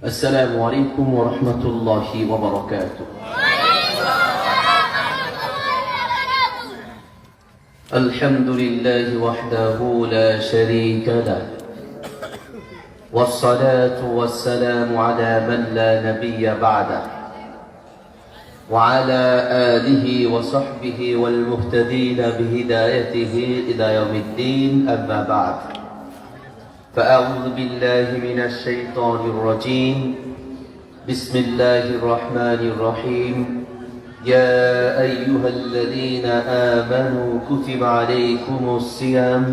السلام عليكم ورحمة الله وبركاته. الحمد لله وحده لا شريك له، والصلاة والسلام على من لا نبي بعده، وعلى آله وصحبه والمهتدين بهدايته إلى يوم الدين. أما بعد، فأعوذ بالله من الشيطان الرجيم. بسم الله الرحمن الرحيم. يا أيها الذين آمنوا كتب عليكم الصيام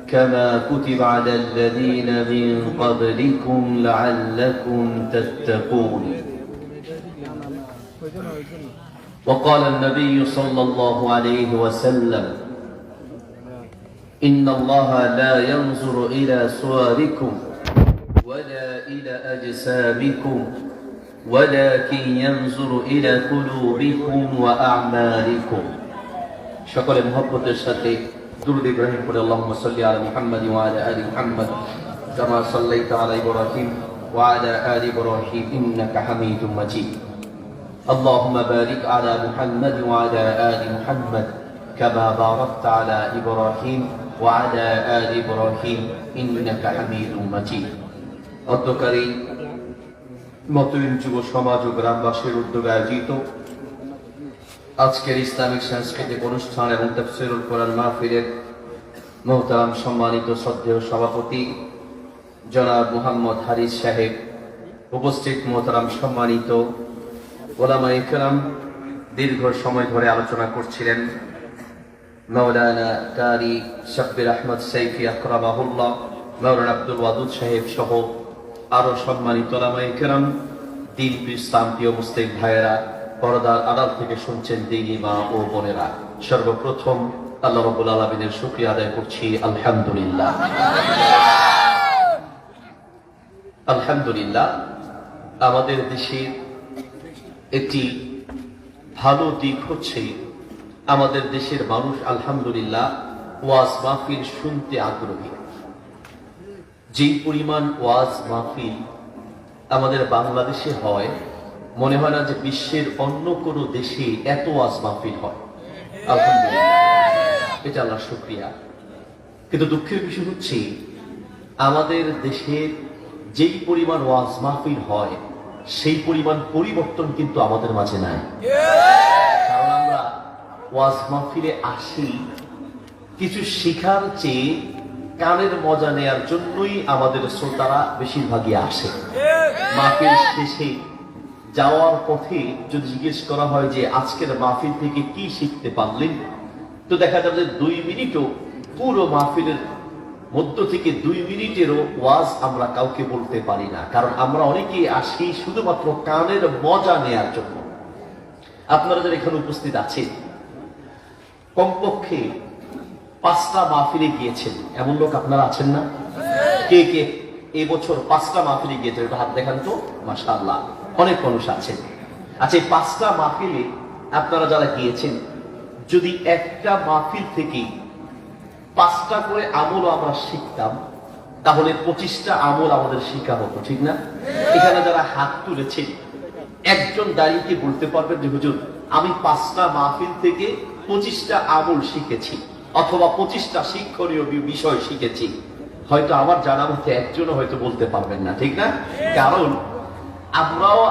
كما كتب على الذين من قبلكم لعلكم تتقون. وقال النبي صلى الله عليه وسلم: إن الله لا ينظر إلى صوركم ولا إلى أجسامكم ولكن ينظر إلى قلوبكم وأعمالكم. সকলে মুহাব্বতের সাথে দুরূদ ইব্রাহিম পড়ে আল্লাহুম্মা সাল্লি আলা মুহাম্মাদ ওয়া আলা আলি মুহাম্মাদ কামা সাল্লাইতা আলা ইব্রাহিম ওয়া আলা আলি ইব্রাহিম ইন্নাকা হামিদুম মাজিদ। আল্লাহুম্মা বারিক আলা মুহাম্মাদ ওয়া আলা আলি মুহাম্মাদ কামা বারাকতা আলা ইব্রাহিম ওয়া আলা আলি ইব্রাহিম ইন্নাকা হামিদুম মাজিদ। অধ্যকারী মতবিহীন যুব সমাজ ও গ্রামবাসীর উদ্যোগে আয়োজিত আজকের ইসলামিক সাংস্কৃতিক অনুষ্ঠান এবং তাফসীরুল কোরআন মাহফিলের মোহতারাম সম্মানিত শ্রদ্ধেয় সভাপতি জনাব মুহাম্মদ হারিস সাহেব, উপস্থিত মোহতারাম সম্মানিত ওলামায়ে কেরাম, দীর্ঘ সময় ধরে আলোচনা করছিলেন মাওলানা কারি শাব্বির আহমদ সাইফি আকরামাহুল্লাহ, মাওলানা আব্দুল ওয়াদুদ সাহেব সহ আরো সম্মানিত ওলামায়ে কেরাম, দিন ইসলাম প্রিয় মুসলিম ভাইয়েরা, পর্দার আড়াল থেকে শুনছেন দিনী মা ও বোনেরা, সর্বপ্রথম আল্লাহ রাব্বুল আলামিনের শুকরিয়া আদায় করছি। আলহামদুলিল্লাহ, আলহামদুলিল্লাহ। আমাদের দেশের একটি ভালো দিক হচ্ছে আমাদের দেশের মানুষ আলহামদুলিল্লাহ ওয়াজ মাহফিল শুনতে আগ্রহী। যে পরিমাণ ওয়াজ মাহফিল আমাদের বাংলাদেশে হয়, মনে হয় না যে বিশ্বের অন্য কোনো দেশে এত ওয়াজ মাহফিল হয়। আলহামদুলিল্লাহ, এটা আল্লাহর শুকরিয়া। কিন্তু দুঃখের বিষয় হচ্ছে আমাদের দেশে যেই পরিমাণ ওয়াজ মাহফিল হয় সেই পরিমাণ পরিবর্তন কিন্তু আমাদের মাঝে নাই। কারণ আমরা ওয়াজ মাহফিলে আসি কিছু শিখার চেয়ে কানের মজা নেয়ার জন্যই আমাদের শ্রোতারা বেশিরভাগই আসে। মাহফিল শেষে যাওয়ার পথে যদি জিজ্ঞেস করা হয় যে আজকের মাহফিল থেকে কি শিখতে পারলেন, তো দেখা যাবে যে 2 মিনিটও, পুরো মাহফিলের মধ্য থেকে 2 মিনিটেরও ওয়াজ আমরা কাউকে বলতে পারি না। কারণ আমরা অনেকেই আসি শুধুমাত্র কানের মজা নেয়ার জন্য। আপনারা যারা এখানে উপস্থিত আছেন, কমপক্ষে 5টা মাহফিলে গিয়েছেন, এমন লোক আপনারা আছেন না? কে কে এবছর 5টা মাহফিলে গিয়েছেন? এটা হাত দেখান তো। মাশাআল্লাহ, অনেক মানুষ আছেন। আচ্ছা, এই 5টা মাহফিলে আপনারা যারা গিয়েছেন, যদি একটা মাহফিল থেকে 5টা করে আমলও আমরা শিখতাম, তাহলে 25টা আমল আমাদের শিখা হতো, ঠিক না? এখানে যারা হাত তুলেছেন, একজন দাঁড়িয়ে বলতে পারবেন যে হুজুর আমি 5টা মাহফিল থেকে 25টা আমল শিখেছি অথবা 25টা শিক্ষণীয় বিষয় শিখেছি? হয়তো আমার জানা মতে একজনও হয়তো বলতে পারবেন না, ঠিক না? কারণ আমরাও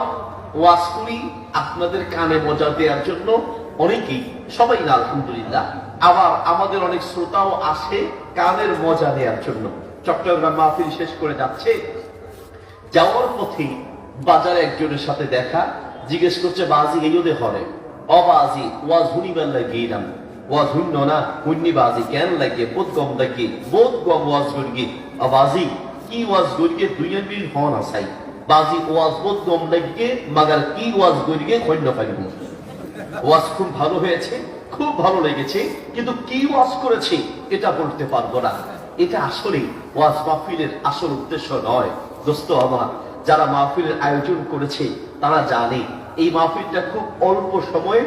ওয়াজ করি আপনাদের কানে মজা দেওয়ার জন্য, অনেকেই, সবাই না আলহামদুলিল্লাহ। আবার আমাদের অনেক শ্রোতাও আসে কানের মজা নেওয়ার জন্য। চট্টগ্রাম মাহফিল শেষ করে যাচ্ছে, যাওয়ার পথে বাজারে একজনের সাথে দেখা, জিজ্ঞেস করছে বাজি এই ওদের হরে অবাজি ওয়াজ হুনিবার লাগিয়ে ওয়াজ হুন্য না হুন্নি বাজি কেন লাগে বোধ গম লাগে বোধ গম ওয়াজ গড়গে অবাজি কি ওয়াজ গড়গে 2 মিনিট হন আসাই বাজি ওয়াজ বোধ গম লাগে মাগার কি ওয়াজ গড়গে হন্য পাইব। ওয়াজ খুব ভালো হয়েছে, খুব ভালো লেগেছে, কিন্তু কি ওয়াজ করেছে এটা বলতে পারবো না। এটা আসলে ওয়াজ মাহফিলের আসল উদ্দেশ্য নয়। দোস্ত আমার, যারা মাহফিলের আয়োজন করেছে তারা জানে এই মাহফিলটা খুব অল্প সময়ে,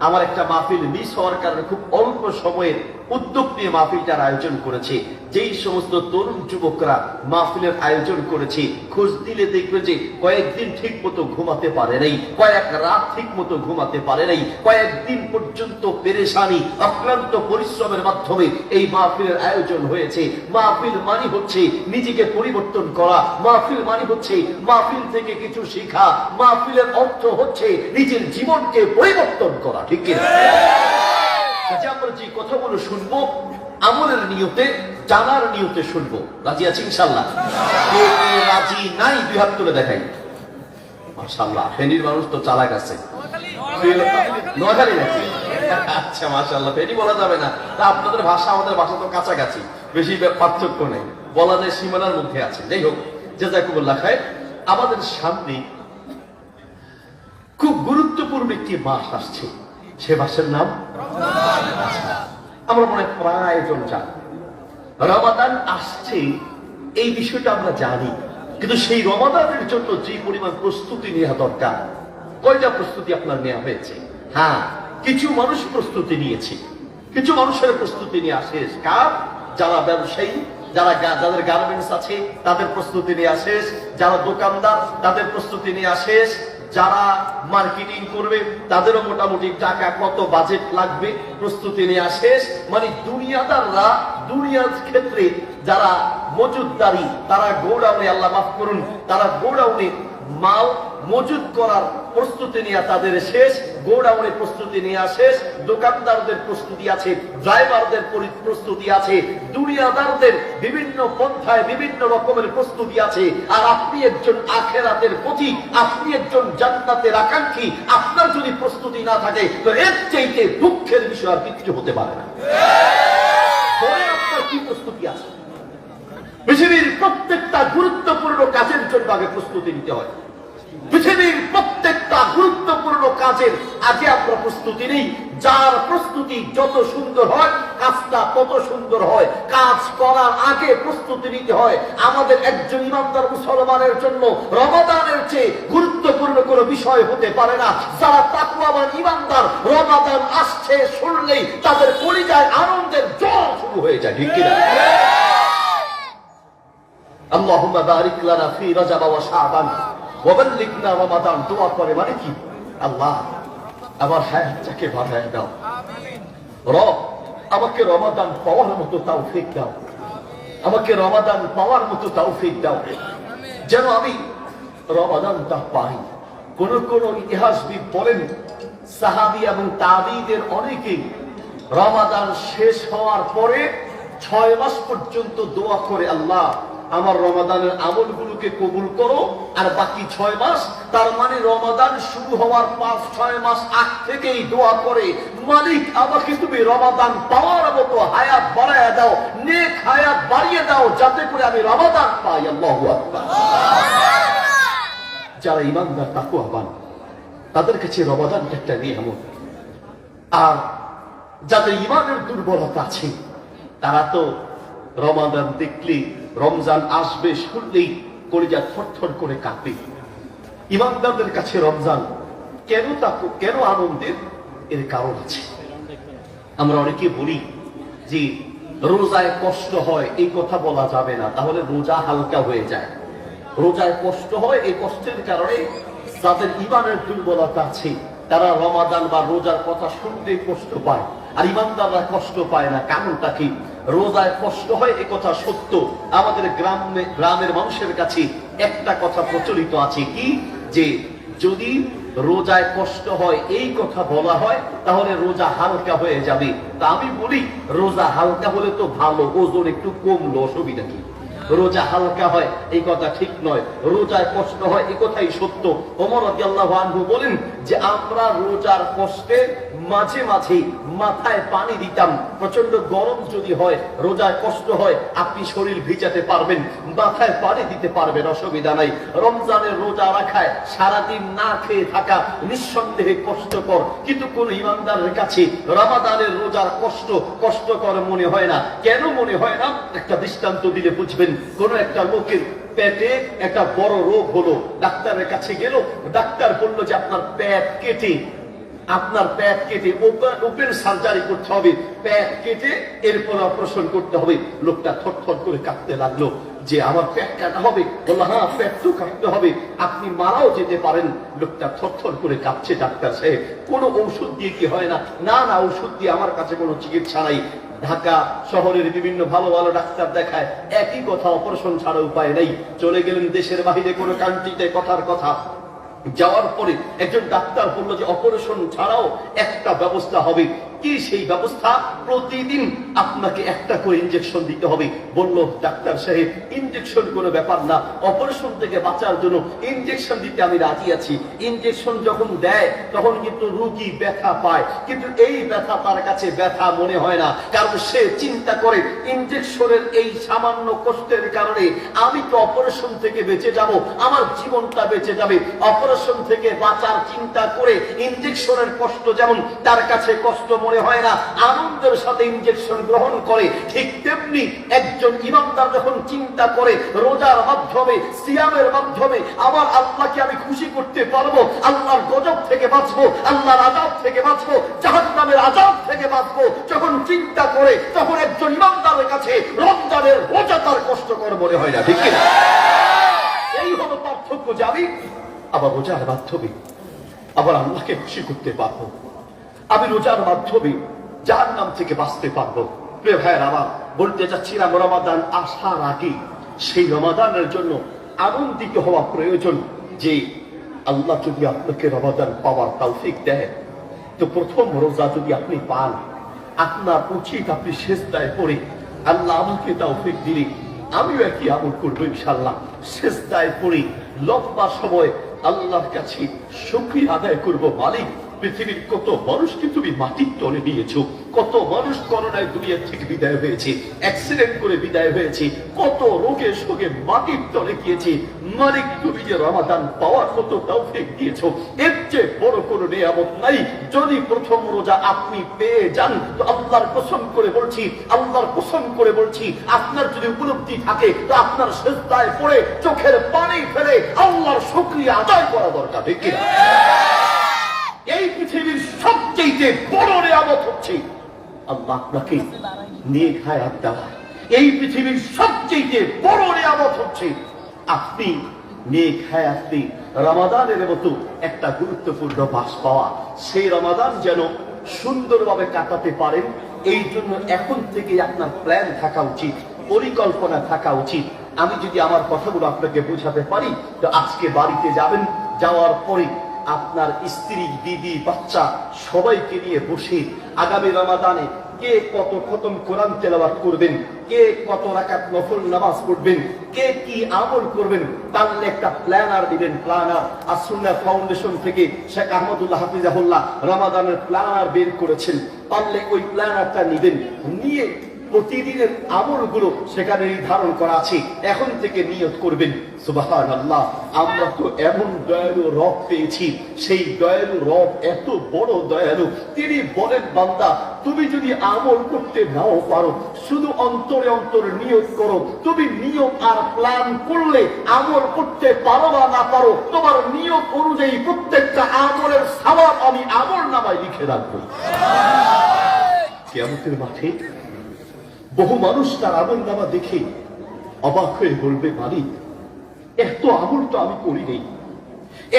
আমার একটা মাহফিল মিস হওয়ার কারণে খুব অল্প সময়ে উদ্যোগ নিয়ে মাহফিলটার আয়োজন করেছে। যেই সমস্ত তরুণ যুবকরা মাহফিলের আয়োজন করেছে, খোঁজ দিলে দেখবে যে কয়েকদিন ঠিক মতো ঘুমাতে পারে নাই, কয়েক রাত ঠিক মতো ঘুমাতে পারে নাই, কয়েকদিন পর্যন্ত পেরেশানি অক্লান্ত পরিশ্রমের মাধ্যমে এই মাহফিলের আয়োজন হয়েছে। মাহফিল মানে হচ্ছে নিজেকে পরিবর্তন করা, মাহফিল মানে হচ্ছে মাহফিল থেকে কিছু শেখা, মাহফিলের অর্থ হচ্ছে নিজের জীবনকে পরিবর্তন করা। ঠিক কিনা? আমরা যে কথাগুলো শুনবো আমলের নিয়তে, জানার নিয়তে শুনবো। রাজি আছি ইনশাআল্লাহ? কে কে রাজি নাই দুই হাত তুলে দেখাই। মাশাআল্লাহ, ফেনীর মানুষ তো চালাক আছে। নোয়াখালী নাকি? আচ্ছা মাশাআল্লাহ, ফেনী বলা যাবে না, তা আপনাদের ভাষা আমাদের ভাষা তো কাছাকাছি, বেশি পার্থক্য নেই, বলা যায় সীমানার মধ্যে আছে। যাই হোক, জাযাকুমুল্লাহ খায়র। আমাদের সামনে খুব গুরুত্বপূর্ণ একটি মাস আসছে, সে মাসের নাম আমরা মনে প্রায় জন জানি। রমাদান আসছে এই বিষয়টা আমরা জানি, কিন্তু সেই রমাদানের জন্য যে পরিমাণ প্রস্তুতি নেওয়া দরকার, কয়টা প্রস্তুতি আপনার নেওয়া হয়েছে? হ্যাঁ, কিছু মানুষ প্রস্তুতি নিয়েছে, কিছু মানুষের প্রস্তুতি নেওয়া শেষ। কার? যারা ব্যবসায়ী, যাদের গার্মেন্টস আছে তাদের প্রস্তুতি নেওয়া শেষ, যারা দোকানদার তাদের প্রস্তুতি নেওয়া শেষ, যারা মার্কেটিং করবে তাদেরও মোটামুটি টাকা কত বাজেট লাগবে প্রস্তুতি নেওয়া শেষ। মানে দুনিয়াদাররা, দুনিয়ার ক্ষেত্রে যারা মজুদদারি, তারা গোডাউনে, আল্লাহ মাফ করুন, তারা গোডাউনে মাল মজুদ করার প্রস্তুতি নেওয়া তাদের শেষ, গোডাউনে প্রস্তুতি নেওয়া শেষ। দোকানদারদের প্রস্তুতি আছে, ড্রাইভারদের প্রস্তুতি আছে, দুনিয়াদারদের বিভিন্ন পন্থায় বিভিন্ন রকমের প্রস্তুতি আছে। আর আপনি একজন আখিরাতের পথিক, আপনি একজন জান্নাতের আকাঙ্ক্ষী, আপনার যদি প্রস্তুতি না থাকে তো এর চাইতে দুঃখের বিষয় আর কিছু হতে পারে না। আপনার কি প্রস্তুতি আছে? পৃথিবীর প্রত্যেকটা গুরুত্বপূর্ণ কাজের জন্য আগে প্রস্তুতি নিতে হয়। পৃথিবীর প্রত্যেকটা গুরুত্বপূর্ণ কাজের আগে আমরা প্রস্তুতি নেই। যার প্রস্তুতি যত সুন্দর হয়, কাজটা তত সুন্দর হয়। কাজ করার আগে প্রস্তুতি নিতে হয়। আমাদের একজন ইমানদার মুসলমানের জন্য রমাদানের চেয়ে গুরুত্বপূর্ণ কোনো বিষয় হতে পারে না। যারা তাকওয়াবান ইমানদার, রমাদান আসছে শুনলেই তাদের কলিজায় আনন্দের জ্বর শুরু হয়ে যায়। ঠিক কিনা? আল্লাহুম্মা বারিক লানা ফি রাজাব ওয়া শাবান ওয়া বাল্লিগনা রমাদান। দোয়া করে মানে কি? আল্লাহ আমার হায়াতটাকে বাড়ায় দাও, রব আমাকে রমাদান পাওয়ার মতো তৌফিক দাও, আমাকে রমাদান পাওয়ার মতো তৌফিক দাও, যেন আমি রমাদানটা পাই। কোন কোন ইতিহাসবিদ বলেন সাহাবী এবং তাবিঈদের অনেকেই রমাদান শেষ হওয়ার পরে 6 মাস পর্যন্ত দোয়া করে, আল্লাহ আমার রমাদানের আমলগুলোকে কবুল করো। আর বাকি 6 মাস, তার মানে রমাদান শুরু হওয়ার 5-6 মাস আগ থেকেই দোয়া করে, মালিক আমাকে তুমি রমাদান পাওয়ার মতো হায়াত বাড়াইয়া দাও, নেক হায়াত বাড়িয়ে দাও, যাতে করে আমি রমাদান পাই। আল্লাহু আকবার। যারা ইমানদার তাকওয়াবান তাদের কাছে রমাদান একটা নিয়ামত। আর যাদের ইমানের দুর্বলতা আছে তারা তো রমাদান দেখলে, রমজান আসবে শুনলেই কলিজা থরথর করে কাঁপে। ইমানদারদের কাছে রমজান কেন আনন্দের? এর কারণ আছে। আমরা অনেকে বলি যে রোজায় কষ্ট হয়, এই কথা বলা যাবে না, তাহলে রোজা হালকা হয়ে যায়। রোজায় কষ্ট হয়, এই কষ্টের কারণে যাদের ইমানের দুর্বলতা আছে তারা রমাদান বা রোজার কথা শুনতেই কষ্ট পায়, আর ইমানদাররা কষ্ট পায় না। কারণটা কি? রোজায় কষ্ট হয় এ কথা সত্য। আমাদের গ্রামের মানুষের কাছে একটা কথা প্রচলিত আছে কি, যে যদি রোজায় কষ্ট হয় এই কথা বলা হয় তাহলে রোজা হালকা হয়ে যাবে। তা আমি বলি, রোজা হালকা হলে তো ভালো, ওজন একটু কমলো, অসুবিধা কি? রোজা হালকা হয় এই কথা ঠিক নয়, রোজায় কষ্ট হয় এই কথাই সত্য। ওমর রাদিয়াল্লাহু আনহু বলেন যে আমরা রোজার কষ্টে মাঝে মাঝে মাথায় পানি দিতাম। প্রচন্ড গরম যদি হয়, রোজায় কষ্ট হয়, আপনি শরীর ভিজাতে পারবেন, মাথায় পানি দিতে পারবেন, অসুবিধা নাই। রমজানের রোজা রাখায় সারাদিন না খেয়ে থাকা নিঃসন্দেহে কষ্টকর, কিন্তু কোন ইমানদারের কাছে রমাদানের রোজার কষ্টকর মনে হয় না। কেন মনে হয় না? একটা দৃষ্টান্ত দিলে বুঝবেন। কোন একটা লোকের পেটে একটা বড় রোগ হলো, ডাক্তারের কাছে গেল, ডাক্তার বলল যে আপনার পেট কেটে আপনার পেট কেটে ওপেন সার্জারি করতে হবে, পেট কেটে এরপর অপারেশন করতে হবে। লোকটা থরথর করে কাঁপতে লাগলো যে আমার পেট কাটা হবে। বললো হ্যাঁ, পেট তো কাটতে হবে, আপনি মারাও যেতে পারেন। লোকটা থরথর করে কাঁপছে। ডাক্তার সাহেব, কোনো ঔষধ দিয়ে কি হয় না? না না, ঔষধ দিয়ে আমার কাছে কোনো চিকিৎসা নাই। ঢাকা শহরের বিভিন্ন ভালো ভালো ডাক্তার দেখায়, একই কথা, অপারেশন ছাড়া উপায় নেই। চলে গেলেন দেশের বাহিরে কোনো কান্ট্রিতে, কথার কথা। যাওয়ার পরে একজন ডাক্তার বললো যে অপারেশন ছাড়াও একটা ব্যবস্থা হবে। কি সেই ব্যবস্থা? প্রতিদিন আপনাকে একটা করে ইনজেকশন দিতে হবে। বলল ডাক্তার সাহেব, ইনজেকশন কোনো ব্যাপার না, অপারেশন থেকে বাঁচার জন্য ইনজেকশন দিতে আমি রাজি আছি। ইনজেকশন যখন দেয় তখন কিন্তু রোগী ব্যথা পায়, কিন্তু এই ব্যথা তার কাছে ব্যথা মনে হয় না, কারণ সে চিন্তা করে ইনজেকশনের এই সামান্য কষ্টের কারণে আমি তো অপারেশন থেকে বেঁচে যাব, আমার জীবনটা বেঁচে যাবে। অপারেশন থেকে বাঁচার চিন্তা করে ইনজেকশনের কষ্ট যেমন তার কাছে কষ্ট মনে হয় না, আনন্দের সাথে ইনজেকশন গ্রহণ করে। ঠিক তেমনি একজন ইমানদার যখন চিন্তা করে রোজার মাধ্যমে, সিয়ামের মাধ্যমে আমার আল্লাহকে আমি খুশি করতে পারবো, আল্লাহর গজব থেকে বাঁচবো, আল্লাহর আযাব থেকে বাঁচবো, জাহান্নামের আযাব থেকে বাঁচবো, যখন চিন্তা করে তখন একজন ইমানদারের কাছে রমজানের রোজা তার কষ্টকর মনে হয় না। ঠিক কিনা? এই হলো পার্থক্য। যাবি আবার রোজার মাধ্যমে আবার আল্লাহকে খুশি করতে পারবো, আমি রোজার মাধ্যমে জাহান্নাম থেকে বাঁচতে পারবো। প্রিয় ভাইয়ের, আমার বলতে চাচ্ছিলাম রমাদান আসার আগে সেই রমাদানের জন্য আনন্দিত হওয়া প্রয়োজন। যে আল্লাহ যদি আপনাকে রমাদান পাওয়ার তৌফিক দেয়, তো প্রথম রোজা যদি আপনি পান, আপনার উচিত আপনি সিজদায় পড়ে আল্লাহ আমাকে তৌফিক দিলে আমিও একই আমল করবো ইনশাআল্লাহ। সিজদায় পড়ে লম্বা সময় আল্লাহর কাছে শুকরিয়া আদায় করব, মালিক পৃথিবীর কত মানুষকে তুমি মাটির তলে নিয়েছো, কত মানুষ করোনায় দুনিয়া থেকে বিদায় হয়েছে, অ্যাক্সিডেন্ট করে বিদায় হয়েছে, কত রোগে শোকে মাটির তলে গিয়েছে। মালিক তুমি যে রমাদান পাওয়ার কত তৌফিক দিয়েছো, এর চেয়ে বড় কোনো নিয়ামত নাই। যদি প্রথম রোজা আপনি পেয়ে যান, তো আল্লাহর কসম করে বলছি, আল্লাহর কসম করে বলছি, আপনার যদি উপলব্ধি থাকে তো আপনার সিজদায় পড়ে চোখের পানি ফেলে আল্লাহর শুকরিয়া আদায় করা দরকার। ঠিক কি? এই পৃথিবীর সবচেয়ে বড় নিয়ামত হচ্ছে আল্লাহ আপনাকে নেক হায়াত দেওয়া। এই পৃথিবীর সবচেয়ে বড় নিয়ামত হচ্ছে আপনি নেক হায়াতে রমাদানের মতো একটা গুরুত্বপূর্ণ মাস পাওয়া। সেই রমাদান যেন সুন্দরভাবে কাটাতে পারেন, এই জন্য এখন থেকে আপনার প্ল্যান থাকা উচিত, পরিকল্পনা থাকা উচিত। আমি যদি আমার কথাগুলো আপনাকে বোঝাতে পারি, তো আজকে বাড়িতে যাবেন, যাওয়ার পরে আপনার স্ত্রী, দিদি, বাচ্চা সবাইকে নিয়ে বসে আগামী রমাদানে কে কত খতম কোরআন তেলাওয়াত করবেন, কে কত রাকাত নফল নামাজ পড়বেন, কে কি আমল করবেন, তার একটা প্ল্যানার দিবেন। প্ল্যানার আস-সুন্নাহ ফাউন্ডেশন থেকে শেখ আহমদুল্লাহ হাফিজাহুল্লাহ রমাদানের প্ল্যানার বের করেছেন। পারলে ওই প্ল্যানারটা নিবেন, নিয়ে প্রতিদিনের আমলগুলো সেখানে নির্ধারণ করা আছে, এখন থেকে নিয়ত করবেন সুবহানাল্লাহ, আমরা তো এমন দয়ালু রব পেয়েছি, সেই দয়ালু রব এত বড় দয়ালু, তিনি বলেন বান্দা তুমি যদি আমল করতে নাও পারো, শুধু অন্তরে অন্তরে নিয়ত করো। তুমি নিয়ত আর প্ল্যান করলে আমল করতে পারো বা না পারো, তোমার নিয়ত অনুযায়ী প্রত্যেকটা আমলের সওয়াব আমি আমল নামায় লিখে রাখবো। কিয়ামতের মাঠে বহু মানুষ তার আমল নামা দেখে অবাক হয়ে বলবে, মালিক এত আমল তো আমি করি নেই,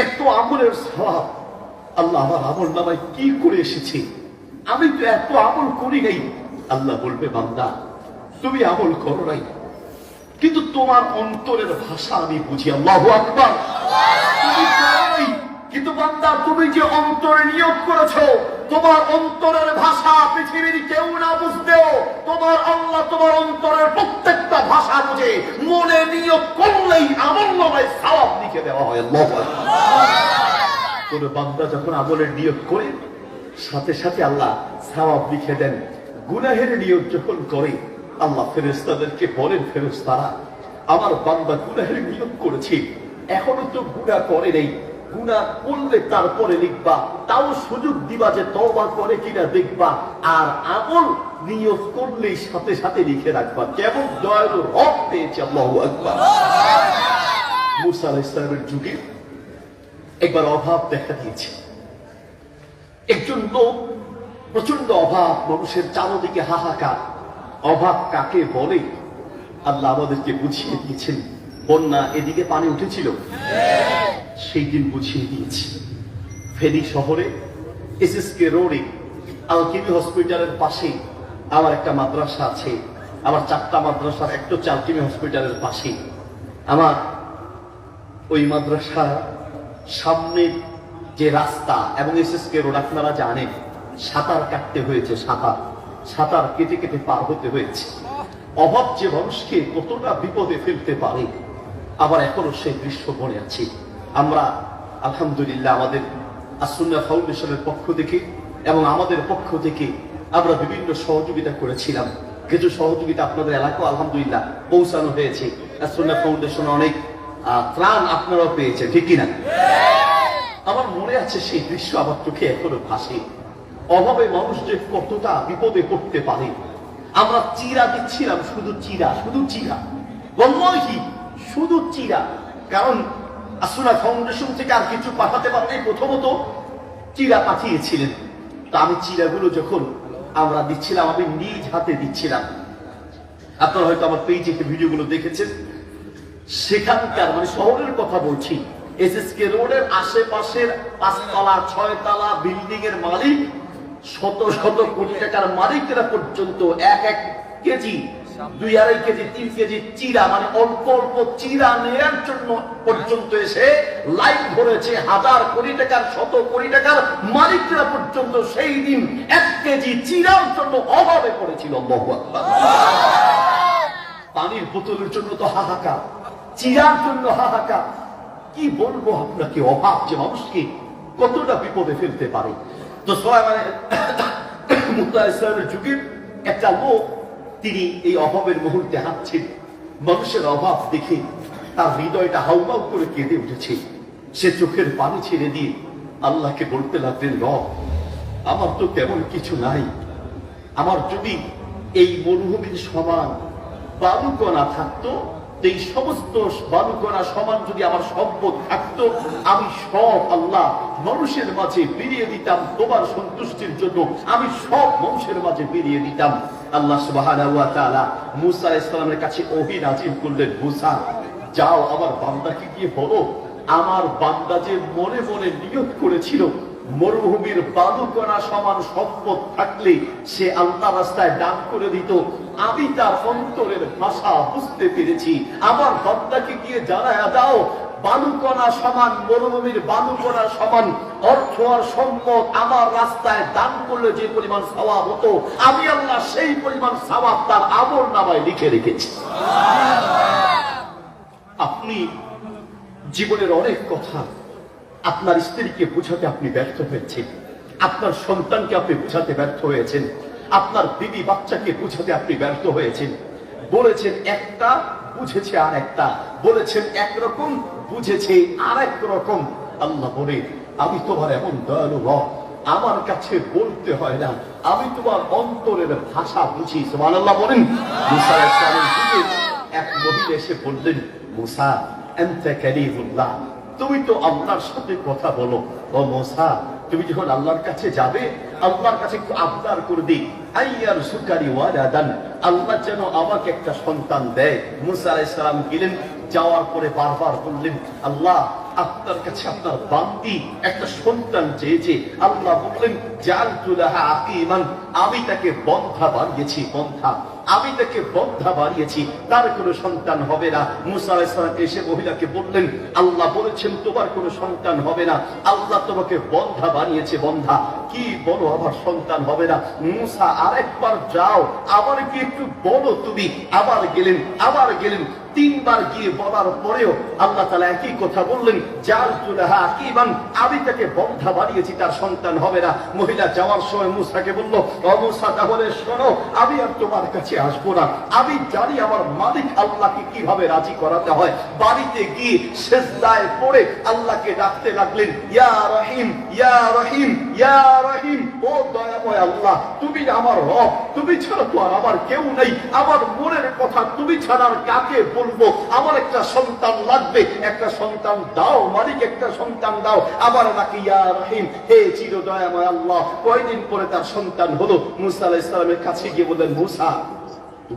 এত আমলের সওয়াব আল্লাহ আমার আমল নামায় কি করে এসেছে, আমি তো এত আমল করি নাই। আল্লাহ বলবে, বান্দা তুমি আমল করো নাই, কিন্তু তোমার অন্তরের ভাষা আমি বুঝি। আল্লাহু আকবার। তুমি করো নাই, কিন্তু বান্দা তুমি যে অন্তরে নিয়োগ করেছো, তোমার অন্তরের ভাষা পৃথিবীর কেউ না বুঝতেও তোমার আল্লাহ তোমার অন্তরের প্রত্যেকটা ভাষা বুঝে। মনে নিয়োগ করলেই আমল নামায় সওয়াব লিখে দেওয়া হয়। আল্লাহু আকবার। কোন বান্দা যখন আমলের নিয়োগ করে, সাথে সাথে আল্লাহ সওয়াব লিখে দেন। গুনাহের নিয়োগ যখন করে, আল্লাহ ফেরেশতাদেরকে বলেন, ফেরেশতারা আমার বান্দা গুনাহের নিয়োগ করেছে, এখনো তো গুনাহ করে নেই, গুনাহ করলে তারপরে লিখবা, তাও সুযোগ দিবা যে তওবা করে কিনা দেখবা, আর আমল নিয়ত করলেই সাথে সাথে লিখে রাখবা। কেমন দয়ালু রব পেয়েছে। আল্লাহু আকবার। মুসা আলাইহিস সালামের যুগে একবার অভাব দেখা দিয়েছে, একজন লোক, প্রচন্ড অভাব, মানুষের চারদিকে হাহাকার। অভাব কাকে বলে আল্লাহ আমাদেরকে বুঝিয়ে দিয়েছেন। বন্যা, এদিকে পানি উঠেছিল, সেই দিন বুঝিয়ে দিয়েছি। ফেনী শহরে এসএসকে রোডে আলকিমি হসপিটালের পাশে আমার একটা মাদ্রাসা আছে। আমার 4টা মাদ্রাসার একটা হচ্ছে আলকিমি হসপিটালের পাশে। আমার ওই মাদ্রাসা সামনের যে রাস্তা এবং এসএসকে রোড আপনারা জানেন, সাঁতার কাটতে হয়েছে, সাঁতার কেটে কেটে পার হতে হয়েছে। অভাব যে মানুষকে কতটা বিপদে ফেলতে পারে, আবার এখনো সেই দৃশ্য মনে আছে। আমরা আলহামদুলিল্লাহ আমাদের আসুন্নাহ ফাউন্ডেশনের পক্ষ থেকে এবং আমাদের পক্ষ থেকে আমরা বিভিন্ন সহযোগিতা করেছিলাম। কিছু সহযোগিতা আপনাদের এলাকাও আলহামদুলিল্লাহ পৌঁছানো হয়েছে। আসুন্নাহ ফাউন্ডেশন অনেক ত্রাণ আপনারাও পেয়েছে, ঠিক কিনা? আমার মনে আছে সেই দৃশ্য আমার চোখে এখনো ভাসে। অভাবে মানুষ যে কতটা বিপদে পড়তে পারে। আমরা চিরা দিচ্ছিলাম, শুধু চিরা, বল্লহি শুধু চিরা। কারণ আসুন্নাহ ফাউন্ডেশন থেকে আর কিছু পাঠাতে পারলে প্রথমত চিরা পাঠিয়েছিলেন। তা আমি চিরাগুলো যখন আমরা দিচ্ছিলাম, আমি নিজ হাতে দিচ্ছিলাম। আপনারা হয়তো আমার পেজে ভিডিওগুলো দেখেছেন। সেখানকার, মানে শহরের কথা বলছি, এসএসকে রোডের আশেপাশের 5 তলা 6 তলা বিল্ডিং এর মালিক, শত শত কোটি টাকার মালিকরা পর্যন্ত 1 কেজি 2-2.5 কেজি 3 কেজি চিরা, মানে অল্প অল্প চিরা নেওয়ার জন্য পর্যন্ত এসে লাইন ধরেছে। 1000 কোটি টাকার, শত কোটি টাকার মালিকরা পর্যন্ত সেই দিন 1 কেজি চিরার জন্য অভাবে পড়েছিল। আল্লাহু আকবার। পানির বোতলের জন্য তো হাহাকার, চিরার জন্য হাহাকার। কি বলবো আপনাকে, অভাব যে মানুষকে কতটা বিপদে ফেলতে পারে। তো মুসা ইসলামের যুগের একটা লোক, তিনি এই অভাবের মুহূর্তে হাঁটছেন। মানুষের অভাব দেখে তার হৃদয়টা হাউমাউ করে কেঁদে উঠেছে। সে চোখের পানি ছেড়ে দিয়ে আল্লাহকে বলতে লাগলেন, রব, আমার তো তেমন কিছু নাই। আমার যদি এই মরুভূমির সমান বালুকণা থাকতো, এই সমস্ত বালুকণা সমান যদি আমার সম্পদ থাকতো, আমি সব আল্লাহ মানুষের মাঝে বিলিয়ে দিতাম তোমার সন্তুষ্টির জন্য। আমি সব মানুষের মাঝে বিলিয়ে দিতাম। আল্লাহ সুবহানাহু ওয়া তাআলা মুসা আলাইহিস সালামের কাছে ওহী নাযিল করলেন, মুসা, যাও আমার বান্দাকে গিয়ে বলো, আমার বান্দা যে মনে মনে নিয়ত করেছিল মরুভূমির বালুকণা সমান সম্পদ থাকলে সে আল্লাহ রাস্তায় দান করে দিত, আমি তার অন্তরের ভাষা বুঝতে পেরেছি। আমার বান্দাকে গিয়ে জানায়া দাও, বালুকণা সমান, মরুভূমির বালুকণা সমান অর্থ আর সম্পদ আমার রাস্তায় দান করলে যে পরিমাণ সওয়াব হতো, আমি আল্লাহ সেই পরিমাণ সওয়াব তার আমলনামায় লিখে রেখেছি। আপনি জীবনের অনেক কথা আপনার স্ত্রীকে বোঝাতে আপনি ব্যর্থ হয়েছেন, আপনার সন্তানকে আপনি বোঝাতে ব্যর্থ হয়েছেন, আপনার বিবি বাচ্চাকে বোঝাতে আপনি ব্যর্থ হয়েছেন। বলেছেন একটা, বুঝেছে আর একটা, বলেছেন একরকম, বুঝেছে আর এক রকম। আল্লাহ বলে, আমি তোমার এমন দয়ালু রব, আমার কাছে বলতে হয় না, আমি তোমার অন্তরের ভাষা বুঝি। সুবহানাল্লাহ বলেন। মুসা আলাইহিস সালামের যুগে এক মহিলা এসে বললেন, মুসা আনতা কালিমুল্লাহ, তুমি তো আল্লাহর সাথে কথা বলো। ও মুসা, তুমি যখন আল্লাহর কাছে যাবে, আল্লাহর কাছে একটু আবদার করে দিই, আইয়ার সুকারি ওয়ালাদান, আল্লাহ যেন আমাকে একটা সন্তান দেয়। মুসা আলাইহিস সালাম গেলেন, যাওয়ার পরে বারবার বললেন, আল্লাহ আপনার কাছে আপনার বান্দি একটা সন্তান চেয়েছে। আল্লাহ বললেন, জাআলতু লাহা আকিমান, আমি তাকে বন্ধা বানিয়েছি, বন্ধা, আমি তাকে বন্ধা বানিয়েছি, তার কোনো সন্তান হবে না। মুসা আলাইহিস সালাম এসে মহিলাকে বললেন, আল্লাহ বলেছেন তোমার কোনো সন্তান হবে না, আল্লাহ তোমাকে বন্ধা বানিয়েছে, বন্ধা। কি বলো আমার সন্তান হবে না? মুসা আরেকবার যাও, আবার কি একটু বলো তুমি। আবার গেলেন, 3 বার গিয়ে বলার পরেও আল্লাহ তাআলা একই কথা বললেন, জাআলতু লাহা আকিমান, আমি তাকে বন্ধা বানিয়েছি, তার সন্তান হবে না। মহিলা যাওয়ার সময় মুসাকে বলল, ও মুসা, তাহলে শোনো, আমি আর তোমার কাছে নিচে আসবো না। আমি জানি আমার মালিক আল্লাহকে কিভাবে রাজি করাতে হয়। বাড়িতে গিয়ে সেজদায় পড়ে আল্লাহকে ডাকতে লাগলেন, ইয়া রহিম ইয়া রহিম ইয়া রহিম, ও দয়াময় আল্লাহ, তুমি আমার রব, তুমি ছাড়া তো আর আমার কেউ নেই। আমার মনের কথা তুমি ছাড়া আর কাকে বলবো? আমার একটা সন্তান লাগবে, একটা সন্তান দাও মালিক, একটা সন্তান দাও। আবার নাকি ইয়া রহিম, হে চির দয়াময় আল্লাহ। কয়দিন পরে তার সন্তান হলো। মুসা আলাইহিস সালামের কাছে গিয়ে বললেন, মুসা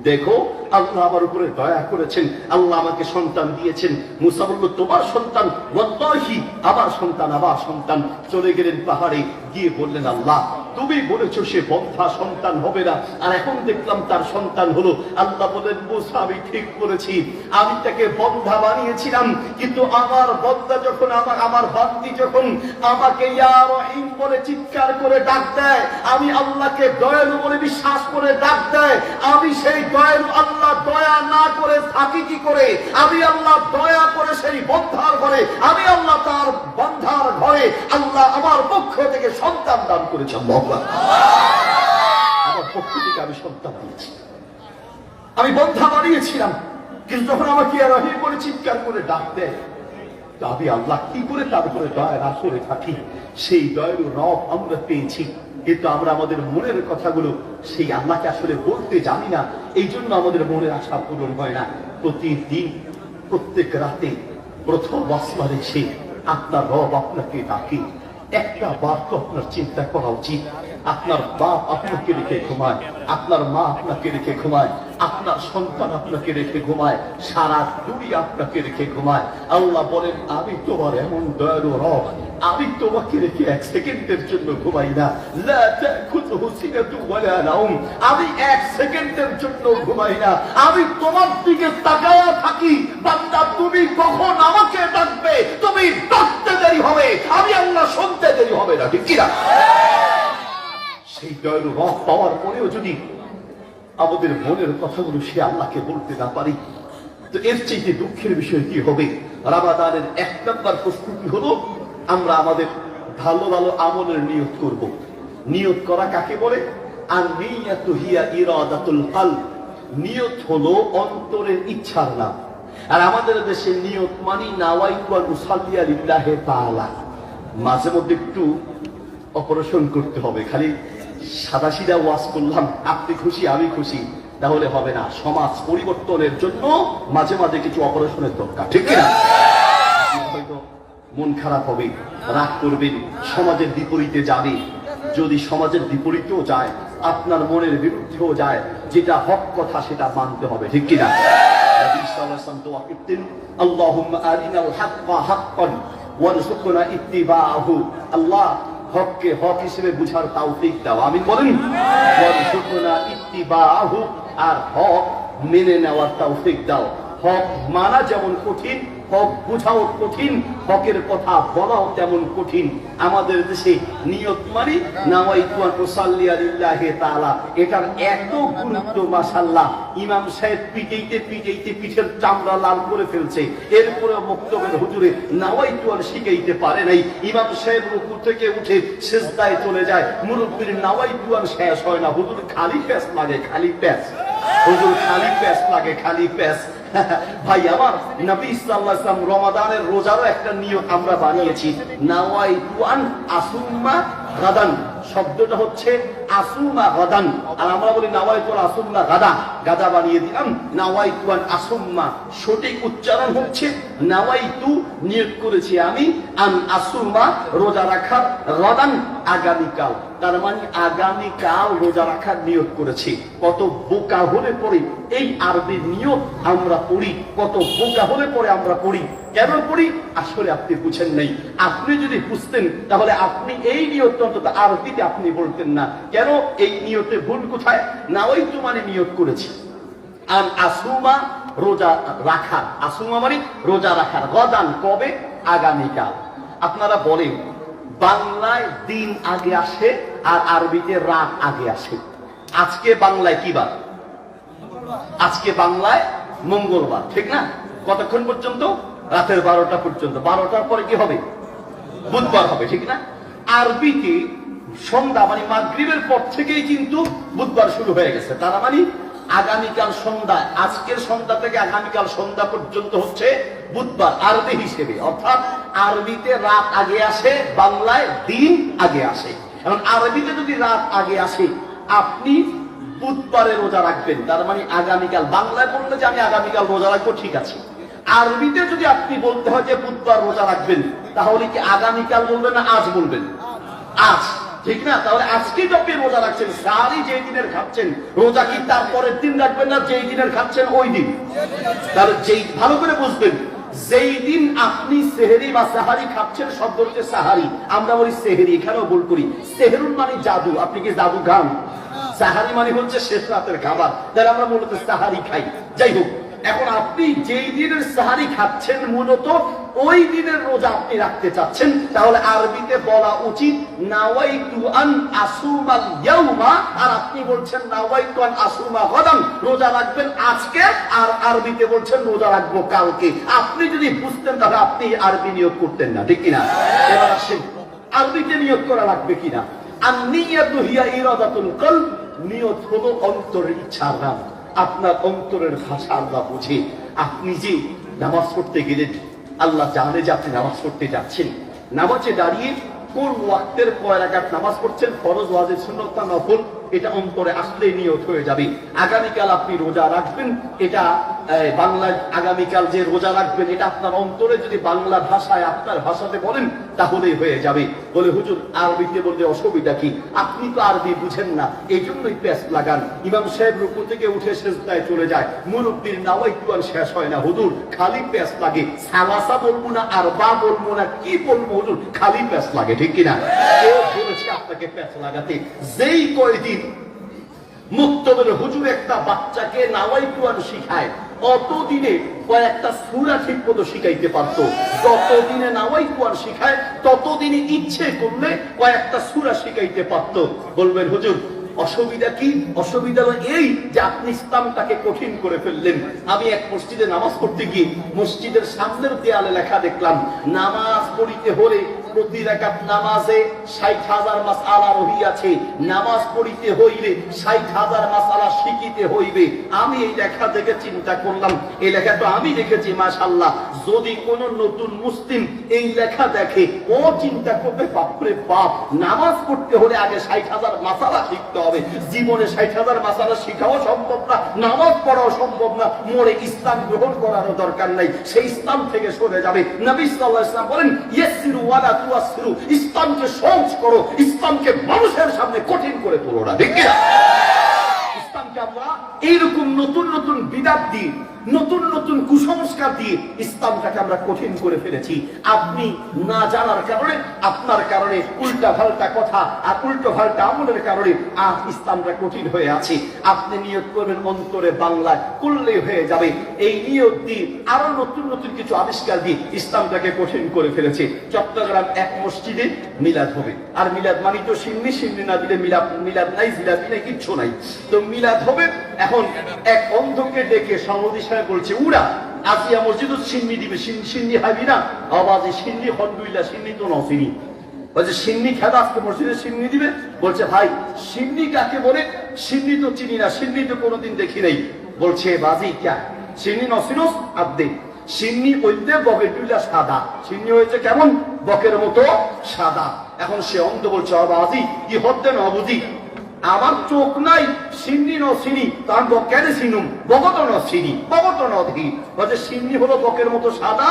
দেখো আল্লাহ আমার উপরে দয়া করেছেন, আল্লাহ আমাকে সন্তান দিয়েছেন। মুসা বলল, তোমার সন্তান? ওয়াল্লাহি, আবার সন্তান, আবার সন্তান। চলে গেলেন পাহাড়ে, গিয়ে বললেন, আল্লাহ তুমি বলেছো সে বন্ধা সন্তান হবে না, আর এখন দেখলাম তার সন্তান হলো। আল্লাহ বলেন, মুসা আমি ঠিক করেছি, আমি তাকে বন্ধা বানিয়েছিলাম, কিন্তু আমার বন্ধা যখন আমার বান্দি যখন আমাকে ইয়া রহিম বলে চিৎকার করে ডাক দেয়, আমি আল্লাহকে দয়ালু বলে বিশ্বাস করে ডাক দেয়, আমি সেই দয়ালু আল্লাহ দয়া না করে থাকি কি করে? আমি আল্লাহ দয়া করে সেই বন্ধার ঘরে, আমি আল্লাহ তার বন্ধার ঘরে আল্লাহ আমার পক্ষ থেকে সন্তান দান করেছে। আমার পক্ষ থেকে আমি সন্তান দিয়েছি, আমি বন্ধা বানিয়েছিলাম, কিন্তু যখন আমাকে রহিম বলে চিৎকার করে ডাক দেয়, আমি আল্লাহ কি করে তার উপরে দয়া না করে থাকি? সেই দয়ালু রব আমরা পেয়েছি, কিন্তু আমরা আমাদের মনের কথাগুলো সেই আল্লাহকে আসলে বলতে জানি না, এই জন্য আমাদের মনের আশা পূরণ হয় না। প্রতিদিন প্রত্যেক রাতে প্রথম আসমানে এসে আপনার রব আপনাকে ডাকে। একটা বার তো আপনার চিন্তা করা উচিত, আপনার বাপ আপনাকে রেখে ঘুমায়, আপনার মা আপনাকে রেখে ঘুমায়, আপনার সন্তান আপনাকে রেখে ঘুমায়, সারা দুনিয়া আপনাকে রেখে ঘুমায়। আল্লাহ বলেন, আমি তোমার এমন দয়ালু রব, আমি তোমাকে রেখে এক সেকেন্ডের জন্য ঘুমাই না। লা তাখুযুহু সিনাতুন ওয়ালা নাওম, আমি এক সেকেন্ডের জন্য ঘুমাই না, আমি তোমার দিকে তাকায়া থাকি। বান্দা তুমি কখন আমাকে ডাকবে? তুমি ডাকতে দেরি হবে, আমি আল্লাহ শুনতে দেরি হবে না, ঠিক কি না? সেই দয়ালু রব পাওয়ার পরেও যদি আমাদের মনের কথাগুলো সে আল্লাহকে বলতে না পারি, তো এর চাইতে দুঃখের বিষয় কি হবে? রমাদানের এক নম্বর প্রস্তুতি হলো আমরা আমাদের ভালো ভালো আমলের নিয়ত করব। নিয়ত করা কাকে বলে? আর নিয়াতু হিয়া ইরাদাতুল কলব, নিয়ত হলো অন্তরের ইচ্ছার নাম। আর আমাদের দেশে নিয়ত মানি নাওয়াইতু আন উসাল্লি লিল্লাহি তাআলা। মাঝে মধ্যে একটু অপারেশন করতে হবে, খালি সাদা সিধা ওয়াজ করলাম আপনি খুশি আমি খুশি তাহলে হবে না। সমাজ পরিবর্তনের জন্য মাঝে মাঝে কিছু অপারেশনের দরকার, ঠিক কিনা? হয়তো মন খারাপ হবে, রাগ করবেন, সমাজের বিপরীতে যাবে। যদি সমাজের বিপরীতেও যায়, আপনার মনের বিরুদ্ধেও যায়, যেটা হক কথা সেটা মানতে হবে, ঠিক কিনা? নবী সাল্লাল্লাহু আলাইহি ওয়াসাল্লাম দোয়া করতেন, আল্লাহুম্মা আরিনাল হাক্কা হাক্কান ওয়ারযুকনা ইত্তিবাআহু। আল্লাহ হককে হক হিসেবে বুঝার তৌফিক দাও, আমিন বলেন। ওয়ারযুকনা ইত্তিবাআহু, আর হক মেনে নেওয়ার তৌফিক দাও। হক মানা যেমন কঠিন, হক বুঝাও কঠিন, হকের কথা বলাও তেমন কঠিন। আমাদের দেশে নিয়ত মানে নাওয়াইতু আন উসাল্লি লিল্লাহি তাআলা, এটার এত গুরুত্ব মাশাআল্লাহ। ইমাম সাহেব পিটাইতে পিটাইতে পিঠের চামড়া লাল করে ফেলছে, এরপরে মুক্তবের হুজুরে নাওয়াইতু আন শিখাইতে পারে নাই। ইমাম সাহেব রুকু থেকে উঠে সিজদায় চলে যায়, মুরব্বির নাওয়াইতু আন শেষ হয় না। হুজুর খালি প্যাস লাগে, খালি প্যাস, হুজুর খালি প্যাস লাগে, খালি প্যাস। ভাই আমার, নবী সাল্লাল্লাহু আলাইহি ওয়াসাল্লাম রমাদানের রোজারও একটা নিয়ত আমরা বানিয়েছি, নাওয়াইতু আন আসুম্মা গাদান। শব্দটা হচ্ছে আসুমা গাদান, আর আমরা বলি নাওয়াইতু আন আসুম্মা গাদা, গাদা বানিয়ে দিলাম নাওয়াইতু আন আসুম্মা। সঠিক উচ্চারণ হচ্ছে নাওয়াইতু, নিয়ত করেছি আমি, আন আসুমা রোজা রাখার, গাদান আগামীকাল, তার মানে আগামীকাল রোজা রাখার নিয়ত করেছি। কত বোকা হলে পরে এই আরবি নিয়ত আমরা পড়ি, কত বোকা হলে পরে আমরা পড়ি। কেন পড়ি আসলে আপনি বুঝেন নাই। আপনি যদি বুঝতেন তাহলে আপনি এই নিয়ত অন্তত আরবিতে আপনি বলতেন না। কেন এই নিয়তে ভুল কোথায়? নাওয়াইতু মানে নিয়ত করেছি, আর আসুমা রোজা রাখার, আসুমা মানে রোজা রাখার, গদান কবে? আগামীকাল। আপনারা বলেন বাংলায় দিন আগে আসে আর আরবিতে রাত আগে আসে। আজকে বাংলায় কি বার? আজকে বাংলায় মঙ্গলবার, ঠিক না? কতক্ষণ পর্যন্ত? রাতের 12টা পর্যন্ত। 12টার পরে কি হবে? বুধবার হবে, ঠিক না? আরবিতে সন্ধ্যা মানে মাগরিবের পর থেকেই কিন্তু বুধবার শুরু হয়ে গেছে। তার মানে আগামীকাল সন্ধ্যা, আজকের সন্ধ্যা থেকে আগামীকাল সন্ধ্যা পর্যন্ত হচ্ছে বুধবার আরবি হিসেবে, অর্থাৎ আরবিতে রাত আগে আসে, বাংলায় দিন আগে আসে। এখন আরবিতে যদি রাত আগে আসে, আপনি বুধবারে রোজা রাখবেন, তার মানে আগামীকাল। বাংলায় বললে যে আমি আগামীকাল রোজা রাখবো, ঠিক আছে। আরবিতে যদি আপনি বলতে হয় যে বুধবার রোজা রাখবেন, তাহলে কি আগামীকাল বলবেন না আজ বলবেন? আজ, ঠিক না? তাহলে আজকে যখন রোজা রাখছেন, সারি যেই দিনের খাচ্ছেন, রোজা কি তারপরের দিন রাখবেন না যেই দিনের খাচ্ছেন ওই দিন? তাহলে যেই, ভালো করে বুঝবেন, যেই দিন আপনি সেহেরি বা সাহারি খাচ্ছেন, শব্দ হচ্ছে সাহারি, আমরা বলি সেহেরি, এখানেও ভুল করি। সেহেরুন মানে জাদু, আপনি কি জাদু খান? সাহারি মানে হচ্ছে শেষ রাতের খাবার, তাহলে আমরা মূলত সাহারি খাই। যাই হোক, এখন আপনি যেই দিনের সাহারি খাচ্ছেন, মূলত ওই দিনের রোজা আপনি রাখতে চাচ্ছেন, তাহলে আরবিতে বলা উচিত নাওয়াইতু আন আসুমাল ইয়াউমা, আর আপনি বলছেন নাওয়াইতু আন আসুমা গাদান, রোজা রাখবেন আজকে, আর আরবিতে বলছেন রোজা রাখবো কালকে। আপনি যদি বুঝতেন তাহলে আপনি আরবি নিয়োগ করতেন না, ঠিক কিনা? এবার আসেন আরবিতে নিয়োগ করা লাগবে কিনা। আন-নিয়াতু হিয়া ইরাদাতুল কলব, নিয়ত হলো অন্তরের ইচ্ছার নাম। আপনার অন্তরের ভাষা আল্লাহ বুঝে। আপনি যে নামাজ পড়তে গেলেন, আল্লাহ জানে যে আপনি নামাজ পড়তে যাচ্ছেন, নামাজে দাঁড়িয়ে কোন ওয়াক্তের কয় রাকাত নামাজ পড়ছেন, ফরজ, ওয়াজিব, সুন্নাত না নফল, এটা অন্তরে আসলেই নিয়ত হয়ে যাবে। আগামীকাল আপনি রোজা রাখবেন, এটা বাংলায় আগামীকাল যে রোজা রাখবেন, এটা আপনার অন্তরে যদি বাংলা ভাষায় আপনার ভাষাতে বলেন তাহলেই হয়ে যাবে। বলে হুজুর আরবিতে বললে অসুবিধা কি? আপনি তো আরবি বুঝেন না, এই জন্যই প্যাস লাগান। ইমাম সাহেব রুকু থেকে উঠে সেজদায় চলে যায়, মুরব্বির নাওয়াইতু আন শেষ হয় না, হুজুর খালি প্যাস লাগে। সালাসা বলবো না, আরবা বলবো না, কি বলবো হুজুর? খালি প্যাস লাগে, ঠিক কিনা? কেউ বলেছে আপনাকে প্যাস লাগাতে? যেই কয়দিন মুক্তবের হুজুর একটা বাচ্চাকে নাওয়াইতু আন শিখায়, অতদিনে কয়েকটা সূরা ঠিক মতো শিখাইতে পারতো। যতদিনে নাওয়াইতু আন শিখায়, ততদিনে ইচ্ছে করলে কয়েকটা সূরা শিখাইতে পারতো। বলবেন হুজুর অসুবিধা কি? অসুবিধা হলো এই যে আপনি ইসলামটাকে কঠিন করে ফেললেন। আমি এক মসজিদে নামাজ পড়তে গিয়ে মসজিদের সামনের দেয়ালে লেখা দেখলাম, নামাজ পড়িতে হলে প্রতি রাকাত নামাজে ৬০,০০০ মাসআলা রহিয়াছে, নামাজ পড়িতে হইলে ৬০,০০০ মাসআলা শিখিতে হইবে। আমি এই লেখা দেখে চিন্তা করলাম, এই লেখা তো আমি দেখেছি, মাশাআল্লাহ, যদি কোন নতুন মুসলিম এই লেখা দেখে, ও চিন্তা করবে বাপরে বাপ, নামাজ পড়তে হলে আগে ৬০,০০০ মাসআলা শিখতে হবে। জীবনে ৬০,০০০ মাসআলা শিখাও সম্ভব না, নামাজ পড়াও সম্ভব না, মোরে ইসলাম গ্রহণ করারও দরকার নাই, সেই ইসলাম থেকে সরে যাবে। নবী সাল্লাল্লাহু আলাইহি ওয়াসাল্লাম বলেন, ইয়াসসিরু ওয়ালা তুয়াসসিরু, ইসলামকে সহজ করো, ইসলামকে মানুষের সামনে কঠিন করে তোলো না, ঠিক না? ইসলামকে আমরা এইরকম নতুন নতুন বিদাত দিয়ে, নতুন নতুন কুসংস্কার দিয়ে ইসলামটাকে আমরা কঠিন করে ফেলেছি। আপনি না জানার কারণে, আপনার কারণে উল্টা পাল্টা কথা আর উল্টো পাল্টা আমলের কারণে আজ ইসলামটা কঠিন হয়ে আছে। আপনি নিয়ত করবেন অন্তরে বাংলায় করলে হয়ে যাবে। এই নিয়ত দিয়ে আরো নতুন নতুন কিছু আবিষ্কার দিয়ে ইসলামটাকে কঠিন করে ফেলেছে। চট্টগ্রাম এক মসজিদে মিলাদ হবে, আর মিলাদ মানে তো সিন্নি, সিন্নি না দিলে মিলাদ নাই, জিলাপি নাই, কিচ্ছু নাই। তো মিলাদ হবে। এখন এক অন্ধকে ডেকে সভাপতি সাহেব বলছে, উড়া আজিয়া মসজিদ সিন্নি দিবে, সিন্নি হাবি না আওয়াজে সিন্নি হন্ডুইলা, সিন্নি তো নসিনি। বলছে সিন্নি খেলা আজকে মসজিদে সিন্নি দিবে। বলছে ভাই সিন্নি কাকে বলে? সিন্নি তো চিনি না, সিন্নি তো কোনোদিন দেখি নাই। বলছে বাজি ক্যা সিন্নি নসিনস আব্দে, সিন্নি ওইতে বকের টুইলা সাদা, সিন্নি হয়েছে কেমন? বকের মতো সাদা। এখন সে অন্ধ বলছে বাজি কি হতে নবুজি, আমার চোখ নাই, সিন্নি নসিনি, তার কেন সিনুম বগত নসিনি, বগত নদী। বলছে সিন্নি হলো বকের মতো সাদা,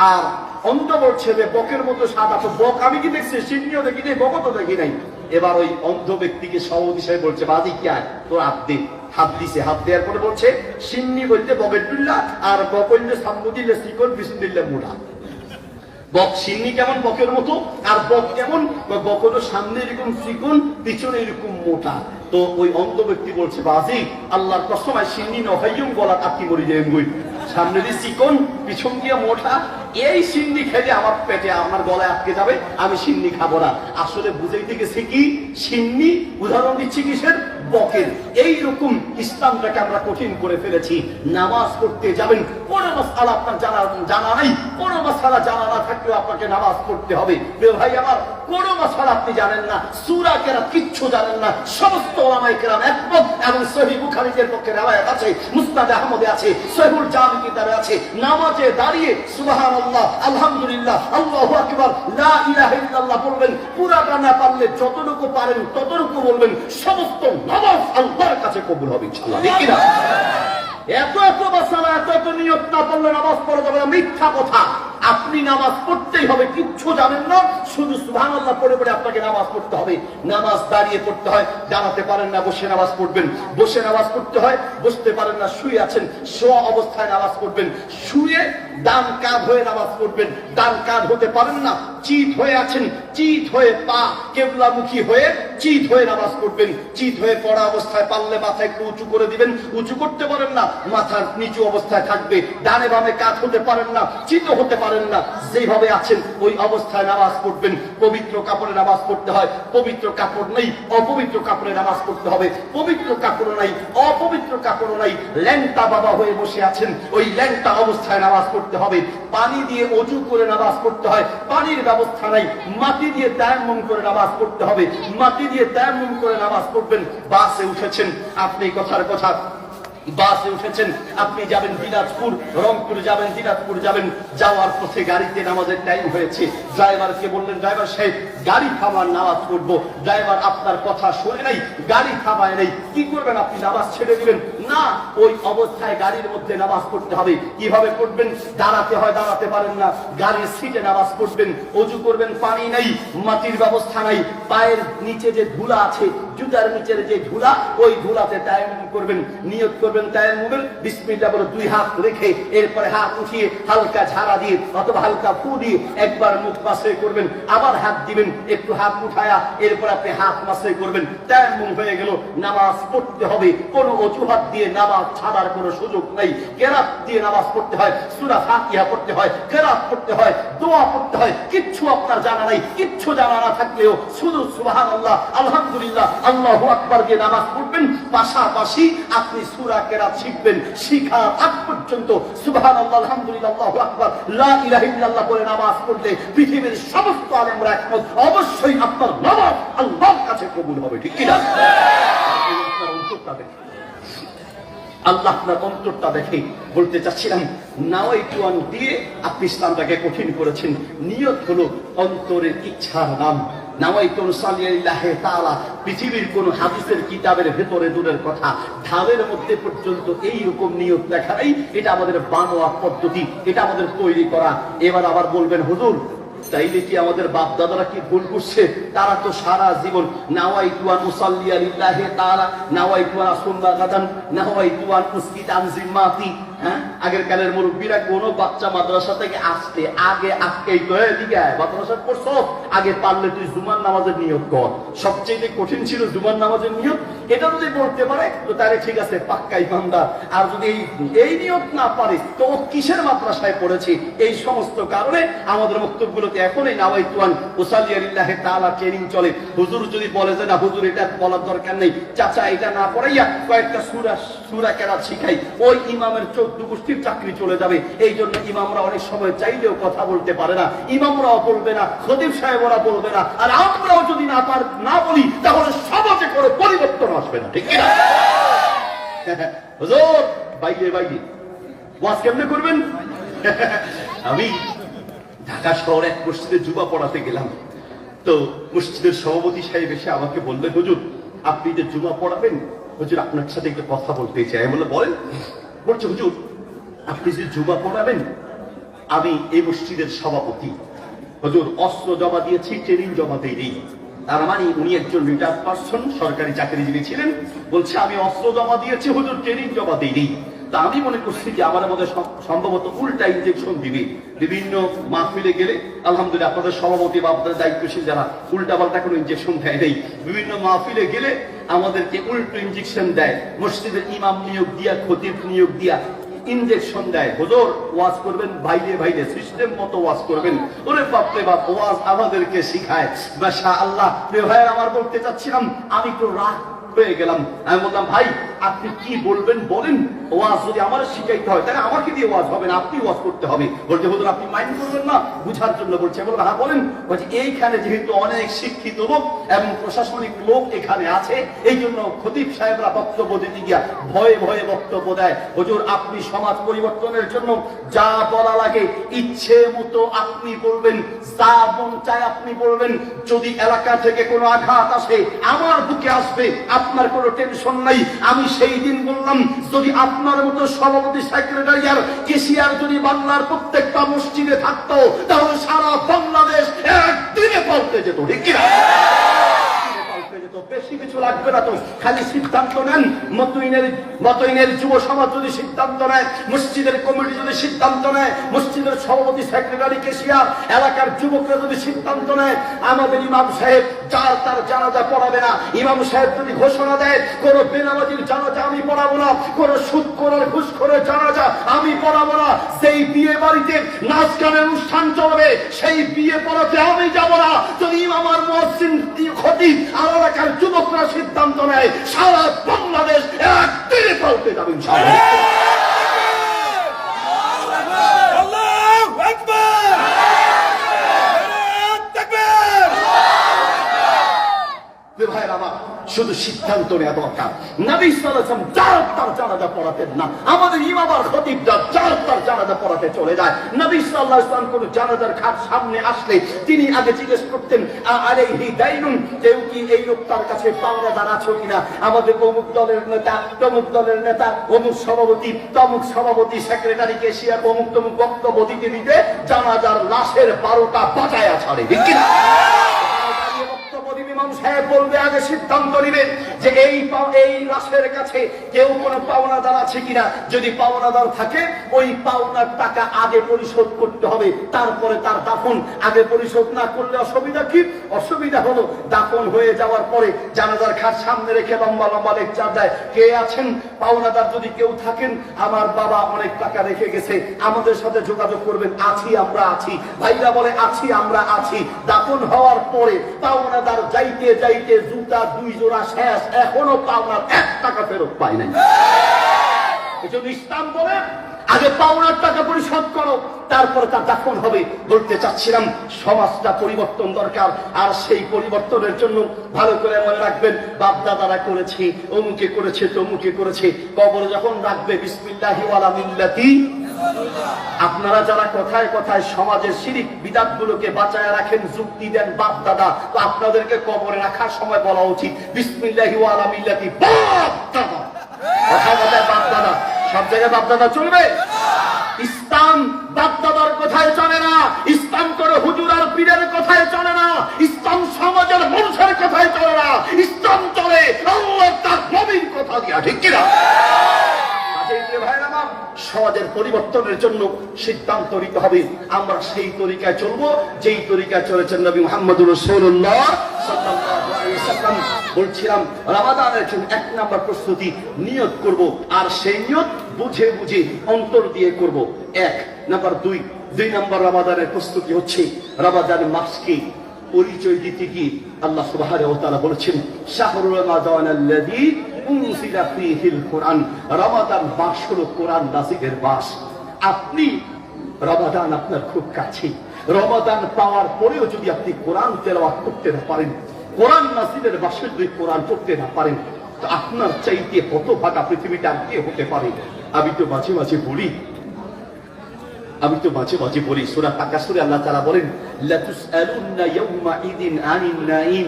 আর অন্ধ বলছে যে বকের মতো সাদা, তো বক আমি কি দেখছি? সিন্নিও দেখি নাই, বগত দেখি নাই। এবার ওই অন্ধ ব্যক্তিকে সভাপতি সাহেব বলছে বাজি কি আয় তোর হাত দে। হাত দিছে, হাত দেওয়ার পরে বলছে সিন্নি বলতে বকের টুল্লা, আর বক বললে সাম্বু দিলে শিকল, বিষ্ণু দিলে মুড়া। বক সিন্নি কেমন? বকের মতো। আর বক কেমন? বক হলো সামনে এরকম চিকন, পিছনে এরকম মোটা। তো ওই অন্ধ ব্যক্তি বলছে বাজি আল্লাহর কসম সিন্নি নহাইয়ুম গলা কাটি মরি যায়, সামনে দিয়ে চিকন, পিছন দিয়ে মোটা, এই সিন্নি খেলে আমার পেটে, আমার গলায় আটকে যাবে, আমি সিন্নি খাবো না। আসলে বুঝাইতে গেছে কি? সিন্নি উদাহরণ দিচ্ছি কিসের? বকের এইরকম ইসলামটাকে আমরা কঠিন করে ফেলেছি। নামাজ পড়তে যাবেন, কোন মাসআলা আপনার জানা নাই, কোন মাসআলা জানা না থাকলেও আপনাকে নামাজ পড়তে হবে। প্রিয় ভাই আমার, কোন মাসআলা আপনি জানেন না, সূরা কেরাত কিচ্ছু জানেন না, সমস্ত উলামায়ে কেরাম একমত। এবং সহিহ বুখারীর পক্ষে রওয়ায়াত আছে, মুসনাদ আহমদে আছে, সহিহুল জামি কিতাবে আছে, নামাজে দাঁড়িয়ে সুবহানাল্লাহ, আলহামদুলিল্লাহ, আল্লাহু আকবার, লা ইলাহা ইল্লাল্লাহ বলবেন। পুরাটা না পারলে যতটুকু পারেন ততটুকু বলবেন। সমস্ত নামাজ আল্লাহর কাছে কবুল হবে ইনশাআল্লাহ। ঠিক কি না? এত মাসালা, এত নিয়ত না পড়লে নামাজ পড়া যাবে না, মিথ্যা কথা। আপনি নামাজ পড়তেই হবে, কিচ্ছু জানেন না, শুধু সুবহানাল্লাহ পড়ে পড়ে আপনাকে নামাজ পড়তে হবে। নামাজ দাঁড়িয়ে পড়তে হয়, দাঁড়াতে পারেন না বসে নামাজ পড়বেন। বসে নামাজ পড়তে হয়, বসতে পারেন না শুয়ে আছেন, শোয়া অবস্থায় নামাজ পড়বেন। শুয়ে ডান কাঁধ হয়ে নামাজ পড়বেন, ডান কাঁধ হতে পারেন না, চিত হয়ে আছেন, চিত হয়ে পা কেবলামুখী হয়ে চিত হয়ে নামাজ পড়বেন। চিত হয়ে পড়া অবস্থায় পারলে মাথা একটু উঁচু করে দিবেন, উঁচু করতে পারেন না মাথার নিচু অবস্থায় থাকবে। ডানে বামে কাঁধ হতে পারেন না, চিত হতে পারেন না, যেভাবে আছেন ওই অবস্থায় নামাজ পড়বেন। পবিত্র কাপড়ে নামাজ পড়তে হয়, পবিত্র কাপড় নেই অপবিত্র কাপড়ে নামাজ পড়তে হবে। পবিত্র কাপড় নাই অপবিত্র কাপড় নাই, ল্যাংটা বাবা হয়ে বসে আছেন, ওই ল্যাংটা অবস্থায় নামাজ পড়তে হবে। পানি দিয়ে ওযু করে নামাজ পড়তে হয়, পানির ব্যবস্থা নাই, মাটি দিয়ে তায়াম্মুম করে নামাজ পড়তে হবে। মাটি দিয়ে তায়াম্মুম করে নামাজ পড়বেন। বাসে উঠেছেন, আপনি কথার কথা, বাসে উঠেছেন, আপনি যাবেন দিনাজপুর, রংপুর যাবেন, দিনাজপুর যাবেন, যাওয়ার পথে গাড়িতে নামাজের টাইম হয়েছে। ড্রাইভারকে বললেন, ড্রাইভার সাহেব গাড়ি থামান, নামাজ পড়বো। ড্রাইভার আপনার কথা শুনে নাই, গাড়ি থামায় নাই, কি করবেন? আপনি নামাজ ছেড়ে দিবেন না, ওই অবস্থায় গাড়ির মধ্যে নামাজ পড়তে হবে। কিভাবে পড়বেন? দাঁড়াতে হয়, দাঁড়াতে পারেন না, গাড়ির সিটে নামাজ পড়বেন। ওযু করবেন, পানি নাই, মাটির ব্যবস্থা নাই, পায়ের নিচে যে ধুলা আছে, জুতার নিচের যে ধুলা, ওই ধুলাতে তায়াম্মুম করবেন। নিয়ত করবেন তায়াম্মুমের, বিসমিল্লাহ বলে দুই হাত রেখে এরপরে হাত উঠিয়ে হালকা ঝাড়া দিয়ে অথবা হালকা ফু দিয়ে একবার মুখ মাসে করবেন, আবার হাত দিবেন, একটু হাত উঠায়া এরপর আপনি হাত মাসে করবেন। তায়াম্মুম হয়ে গেল। নামাজ পড়তে হবে, কোন অজুহাত দিয়ে নামাজ ছাড়ার কোনো সুযোগ নাই। কেরাত দিয়ে নামাজ পড়তে হয়, সূরা ফাতিহা পড়তে হয়, কেরাত পড়তে হয়, দোয়া পড়তে হয়। কিচ্ছু আপনার জানা নাই, কিচ্ছু জানা না থাকলেও শুধু সুবহানাল্লাহ, আলহামদুলিল্লাহ, আল্লাহু আকবার দিয়ে নামাজ পড়বেন। পাশাপাশি আপনি সূরা কেরাত শিখবেন। শিখার আগ পর্যন্ত সুবহানাল্লাহ, আলহামদুলিল্লাহ, আল্লাহু আকবার, লা ইলাহা ইল্লাল্লাহ বলে নামাজ পড়লে পৃথিবীর সমস্ত আলেমরা একমত, অবশ্যই আপনার নামাজ আল্লাহর কাছে কবুল হবে। ঠিক কি না? আল্লাহ আপনার অন্তরটা দেখে। বলতে চাচ্ছিলাম, নাওয়াইতুয়ান দিয়ে আপনি ইসলামটাকে কঠিন করেছেন। নিয়ত হলো অন্তরের ইচ্ছার নাম। নাওয়াইতুন সাল্লিল্লাহি তাআলা, পৃথিবীর কোন হাদিসের কিতাবের ভেতরে দূরের কথা, ধারের মধ্যে পর্যন্ত এইরকম নিয়ত লেখা নাই। এটা আমাদের বানোয়া পদ্ধতি, এটা আমাদের তৈরি করা। এবার আবার বলবেন, হুজুর তাইলে কি আমাদের বাপ দাদারা কি ভুল করছে? তারা তো সারা জীবন নাওয়াইতু আন উসাল্লি লিল্লাহি তাআলা, নাওয়াইতু আন আসুল্লা গাদান, নাওয়াইতু আন উসকিত আন জিম্মাতি। হ্যাঁ, আগের কালের মুরব্বীরা কোন বাচ্চা মাদ্রাসা থেকে আসতে আগে আজকেই তো এদিকে মাদ্রাসা পড়ছ, আগে পারলে তুই জুমার নামাজের নিয়ত কর। সবচেয়ে কঠিন ছিল জুমার নামাজের নিয়ত। এটা যদি বলতে পারে তো তাহলে ঠিক আছে, পাক্কা ইমানদার। আর যদি এই নিয়ত না পারে তো ও কিসের মাদ্রাসায় পড়েছে? এই সমস্ত কারণে আমাদের বক্তব্যগুলোতে এখন এই নাওয়াইতু আন উসাল্লি লিল্লাহি তাআলা ট্রেনিং চলে। হুজুর যদি বলে যে না হুজুর এটা বলার দরকার নেই, চাচা এটা না পড়াইয়া কয়েকটা সূরা কেরাত শিখাই, ওই ইমামের 14 গোষ্ঠীর চাকরি চলে যাবে। এই জন্য ইমামরা অনেক সময় চাইলেও কথা বলতে পারে না, ইমামরাও বলবে না, খতিব সাহেবরা বলবে না, আর আমরাও যদি না বলি তাহলে সমাজে কোনো পরিবর্তন আসবে না। ঠিক কিনা? হুজুর বাইরে বাইরে ওয়াজ কেমনে করবেন? আমি ঢাকা শহরে এক মসজিদে জুমা পড়াতে গেলাম। তো মসজিদের সভাপতি সাহেব এসে আমাকে বললেন, হুজুর আপনি যে জুমা পড়াবেন, হুজুর আপনার সাথে একটু কথা বলতে চাই। বলে বলেন। বলছে, হুজুর আপনি যে জুমা পড়াবেন, আমি এই মসজিদের সভাপতি, হুজুর অস্ত্র জমা দিয়েছি, ট্রেনিং জমা দেইনি। তার মানে উনি একজন রিটায়ার্ড পারসন, সরকারি চাকরিজীবী ছিলেন। বলছে আমি অস্ত্র জমা দিয়েছি হুজুর, ট্রেনিং জমা দেইনি। তা আমি মনে করছি যে আমার মধ্যে সম্ভবত উল্টা ইনজেকশন দিবে। বিভিন্ন মাহফিলে গেলে আলহামদুলিল্লাহ আপনাদের সভাপতি বা আপনাদের দায়িত্বশীল যারা উল্টা পাল্টা কোনো ইনজেকশন দেয় নেই। বিভিন্ন মাহফিলে গেলে আমাদেরকে উল্টো ইনজেকশন দেয়, মসজিদের ইমাম নিয়োগ দিয়া, খতিব নিয়োগ দিয়া ইনজেকশন দেয়। হুজুর ওয়াজ করবেন বাইরে বাইরে, সিস্টেম মতো ওয়াজ করবেন। ওরে বাপরে বাপ, ওয়াজ আমাদেরকে শিখায়। মাশাআল্লাহ। প্রিয় ভাইয়ের আমার বলতে চাচ্ছিলাম, আমি একটু রাগ পেয়ে গেলাম। আমি বললাম, ভাই আপনি কি বলবেন বলেন, ওয়াজ যদি আমার শিখাইতে হয় তাহলে আমাকে দিয়ে ওয়াজ হবে না, আপনি ওয়াজ করতে হবে। বলছে হুজুর আপনি মাইন্ড করবেন না, বুঝার জন্য বলছে। বললাম হ্যাঁ বলেন। বলছে এইখানে যেহেতু অনেক শিক্ষিত লোক এবং প্রশাসনিক লোক এখানে আছে, এই জন্য খতিব সাহেবরা বক্তব্য দিতে গিয়া ভয়ে ভয়ে বক্তব্য দেয়। হুজুর আপনি সমাজ পরিবর্তনের জন্য যা বলা লাগে ইচ্ছে মতো আপনি বলবেন, যা মন চায় আপনি বলবেন। যদি এলাকা থেকে কোনো আঘাত আসে আমার বুকে আসবে, আপনার কোনো টেনশন নাই। আমি সেই দিন বললাম, যদি আপনার মতো সভাপতি সেক্রেটারি আর কেশিয়ার যদি বাংলার প্রত্যেকটা মসজিদে থাকতো তাহলে সারা বাংলাদেশ একদিনে পাল্টে যেত। ঠিক কিনা? বেশি কিছু লাগবে না তো, খালি সিদ্ধান্ত নেন। মতইনের যুব সমাজ যদি সিদ্ধান্ত নেয়, মসজিদের কমিটি যদি সিদ্ধান্ত নেয়, মসজিদের সভাপতি সেক্রেটারি কেশিয়ার এলাকার যুবকরা যদি সিদ্ধান্ত নেয়, আমাদের ইমাম সাহেব যার তার জানাজা পড়াবে না। ইমাম সাহেব যদি ঘোষণা দেয় কোন বেনামাজির জানাজা আমি পড়াবো না, কোন সুদখোরের ঘুষখোরের জানাজা আমি পড়াবো না। সেই বিয়ে বাড়িতে নাচ গানের অনুষ্ঠান চলবে, সেই বিয়ে পড়াতে আমি যাব না। যদি ইমাম আর মুয়াজ্জিন খতিব আর এলাকার যুবকরা সিদ্ধান্ত নেয়, সারা বাংলাদেশ একদিনে পাল্টে যাবে ইনশাআল্লাহ। শুধু সিদ্ধান্ত নেওয়া দরকার। নবী সাল্লাল্লাহু আলাইহি ওয়াসাল্লাম যার তার জানাজা পড়াতেন না, আমাদের ইমাম আর খতিবরা যার তার জানাজা পড়াতে চলে যায়। নবী সাল্লাল্লাহু আলাইহি ওয়াসাল্লাম কোন জানাজার খাট সামনে আসলে তিনি আগে জিজ্ঞেস করতেন আলাইহি দাইনুন, কেউ কি এই লোকটার কাছে পাওনাদার আছে কিনা। আমাদের অমুক দলের নেতা, তমুক দলের নেতা, অমুক সভাপতি, তমুক সভাপতি, সেক্রেটারি, কেশিয়ার অমুক তমুক বক্তব্য দিতে দিতে জানাজার লাশের 12টা বাজায়া ছাড়ে। ঠিক কিনা? ইমাম সাহেব বলবে, আগে সিদ্ধান্ত নিবেন যে এই লাশের কাছে কেউ কোনো পাওনাদার আছে কিনা। যদি পাওনাদার থাকে ওই পাওনার টাকা আগে পরিশোধ করতে হবে, তারপরে তার দাফন। আগে পরিশোধ না করলে অসুবিধা কি? অসুবিধা হলো দাফন হয়ে যাওয়ার পরে জানাজার খাট সামনে রেখে লম্বা লম্বা লেকচার দেয়, কে আছেন পাওনাদার যদি কেউ থাকেন, আমার বাবা অনেক টাকা রেখে গেছে, আমাদের সাথে যোগাযোগ করবেন। আছি, আমরা আছি। ভাইরা বলে আছি, আমরা আছি। দাফন হওয়ার পরে পাওনাদার যাইতে যাইতে জুতা 2 জোড়া শেষ, এখনো পাওনার 1 টাকা ফেরত পায় নাই। এজন্য ইসলাম বলে আগে পাওনার টাকা পরিশোধ করো, তারপর তার দাফন হবে। বলতে চাচ্ছিলাম সমাজটা পরিবর্তন দরকার, আর সেই পরিবর্তনের জন্য ভালো করে মনে রাখবেন, বাপ দাদারা করেছে, অমুকে করেছে, তমুকে করেছে। কবরে যখন রাখবে বিসমিল্লাহি ওয়ালা মিল্লাতি। আপনারা যারা কথায় কথায় সমাজের শিরিক বিদআত গুলোকে বাঁচায় রাখেন, যুক্তি দেন বাপ দাদা, তো আপনাদেরকে কবরে রাখার সময় বলা উচিত বিসমিল্লাহি ওয়ালা মিল্লাতি বাপ দাদা। কথা কথায় বাপ দাদা, সব জায়গায় বাপ দাদা চলবে? ইসলাম বাপ দাদার কথায় চলে না, ইসলাম করে হুজুর আর পীরের কথায় চলে না, ইসলাম সমাজের মানুষের কথায় চলে না, ইসলাম চলে আল্লাহ তার নবীর কথা দিয়া। ঠিক কিনা? সমাজের পরিবর্তনের জন্য সিদ্ধান্ত নিতে হবে। আমরা সেই তরিকায় চলবো যেই তরিকায় চলেছেন নবী মুহাম্মদুর রাসূলুল্লাহ সাল্লাল্লাহু আলাইহি ওয়াসাল্লাম। বলছিলাম রমাদানের জন্য 1 নাম্বার প্রস্তুতি নিয়ত করব, আর সেই নিয়ত বুঝে বুঝে অন্তর দিয়ে করব। 1 নাম্বার। 2 নাম্বার রমাদানের প্রস্তুতি হচ্ছে রমাদান মাসকে পরিচয় দিতে গিয়ে আল্লাহ সুবহানাহু ওয়া তাআলা বলেছেন শাহরুর রমাদানাল্লাযী উনজিলা ফীহিল কুরআন। রমাদান মাস হলো কোরআন নাযিলের মাস। আপনি রমাদান আপনার খুব কাছে, রমাদান পাওয়ার পরেও যদি আপনি কোরআন তেলাওয়াত করতে না পারেন, কোরআন নাযিলের মাসে যদি কোরআন পড়তে না পারেন, তো আপনার চাইতে হতভাগা পৃথিবীটা আর কে হতে পারে? আমি তো মাঝে মাঝে বলি সূরা তাকাসুরে আল্লাহ তাআলা বলেন লাতুসআলুন্না ইয়াওমা ইযিন আনিন নাঈম,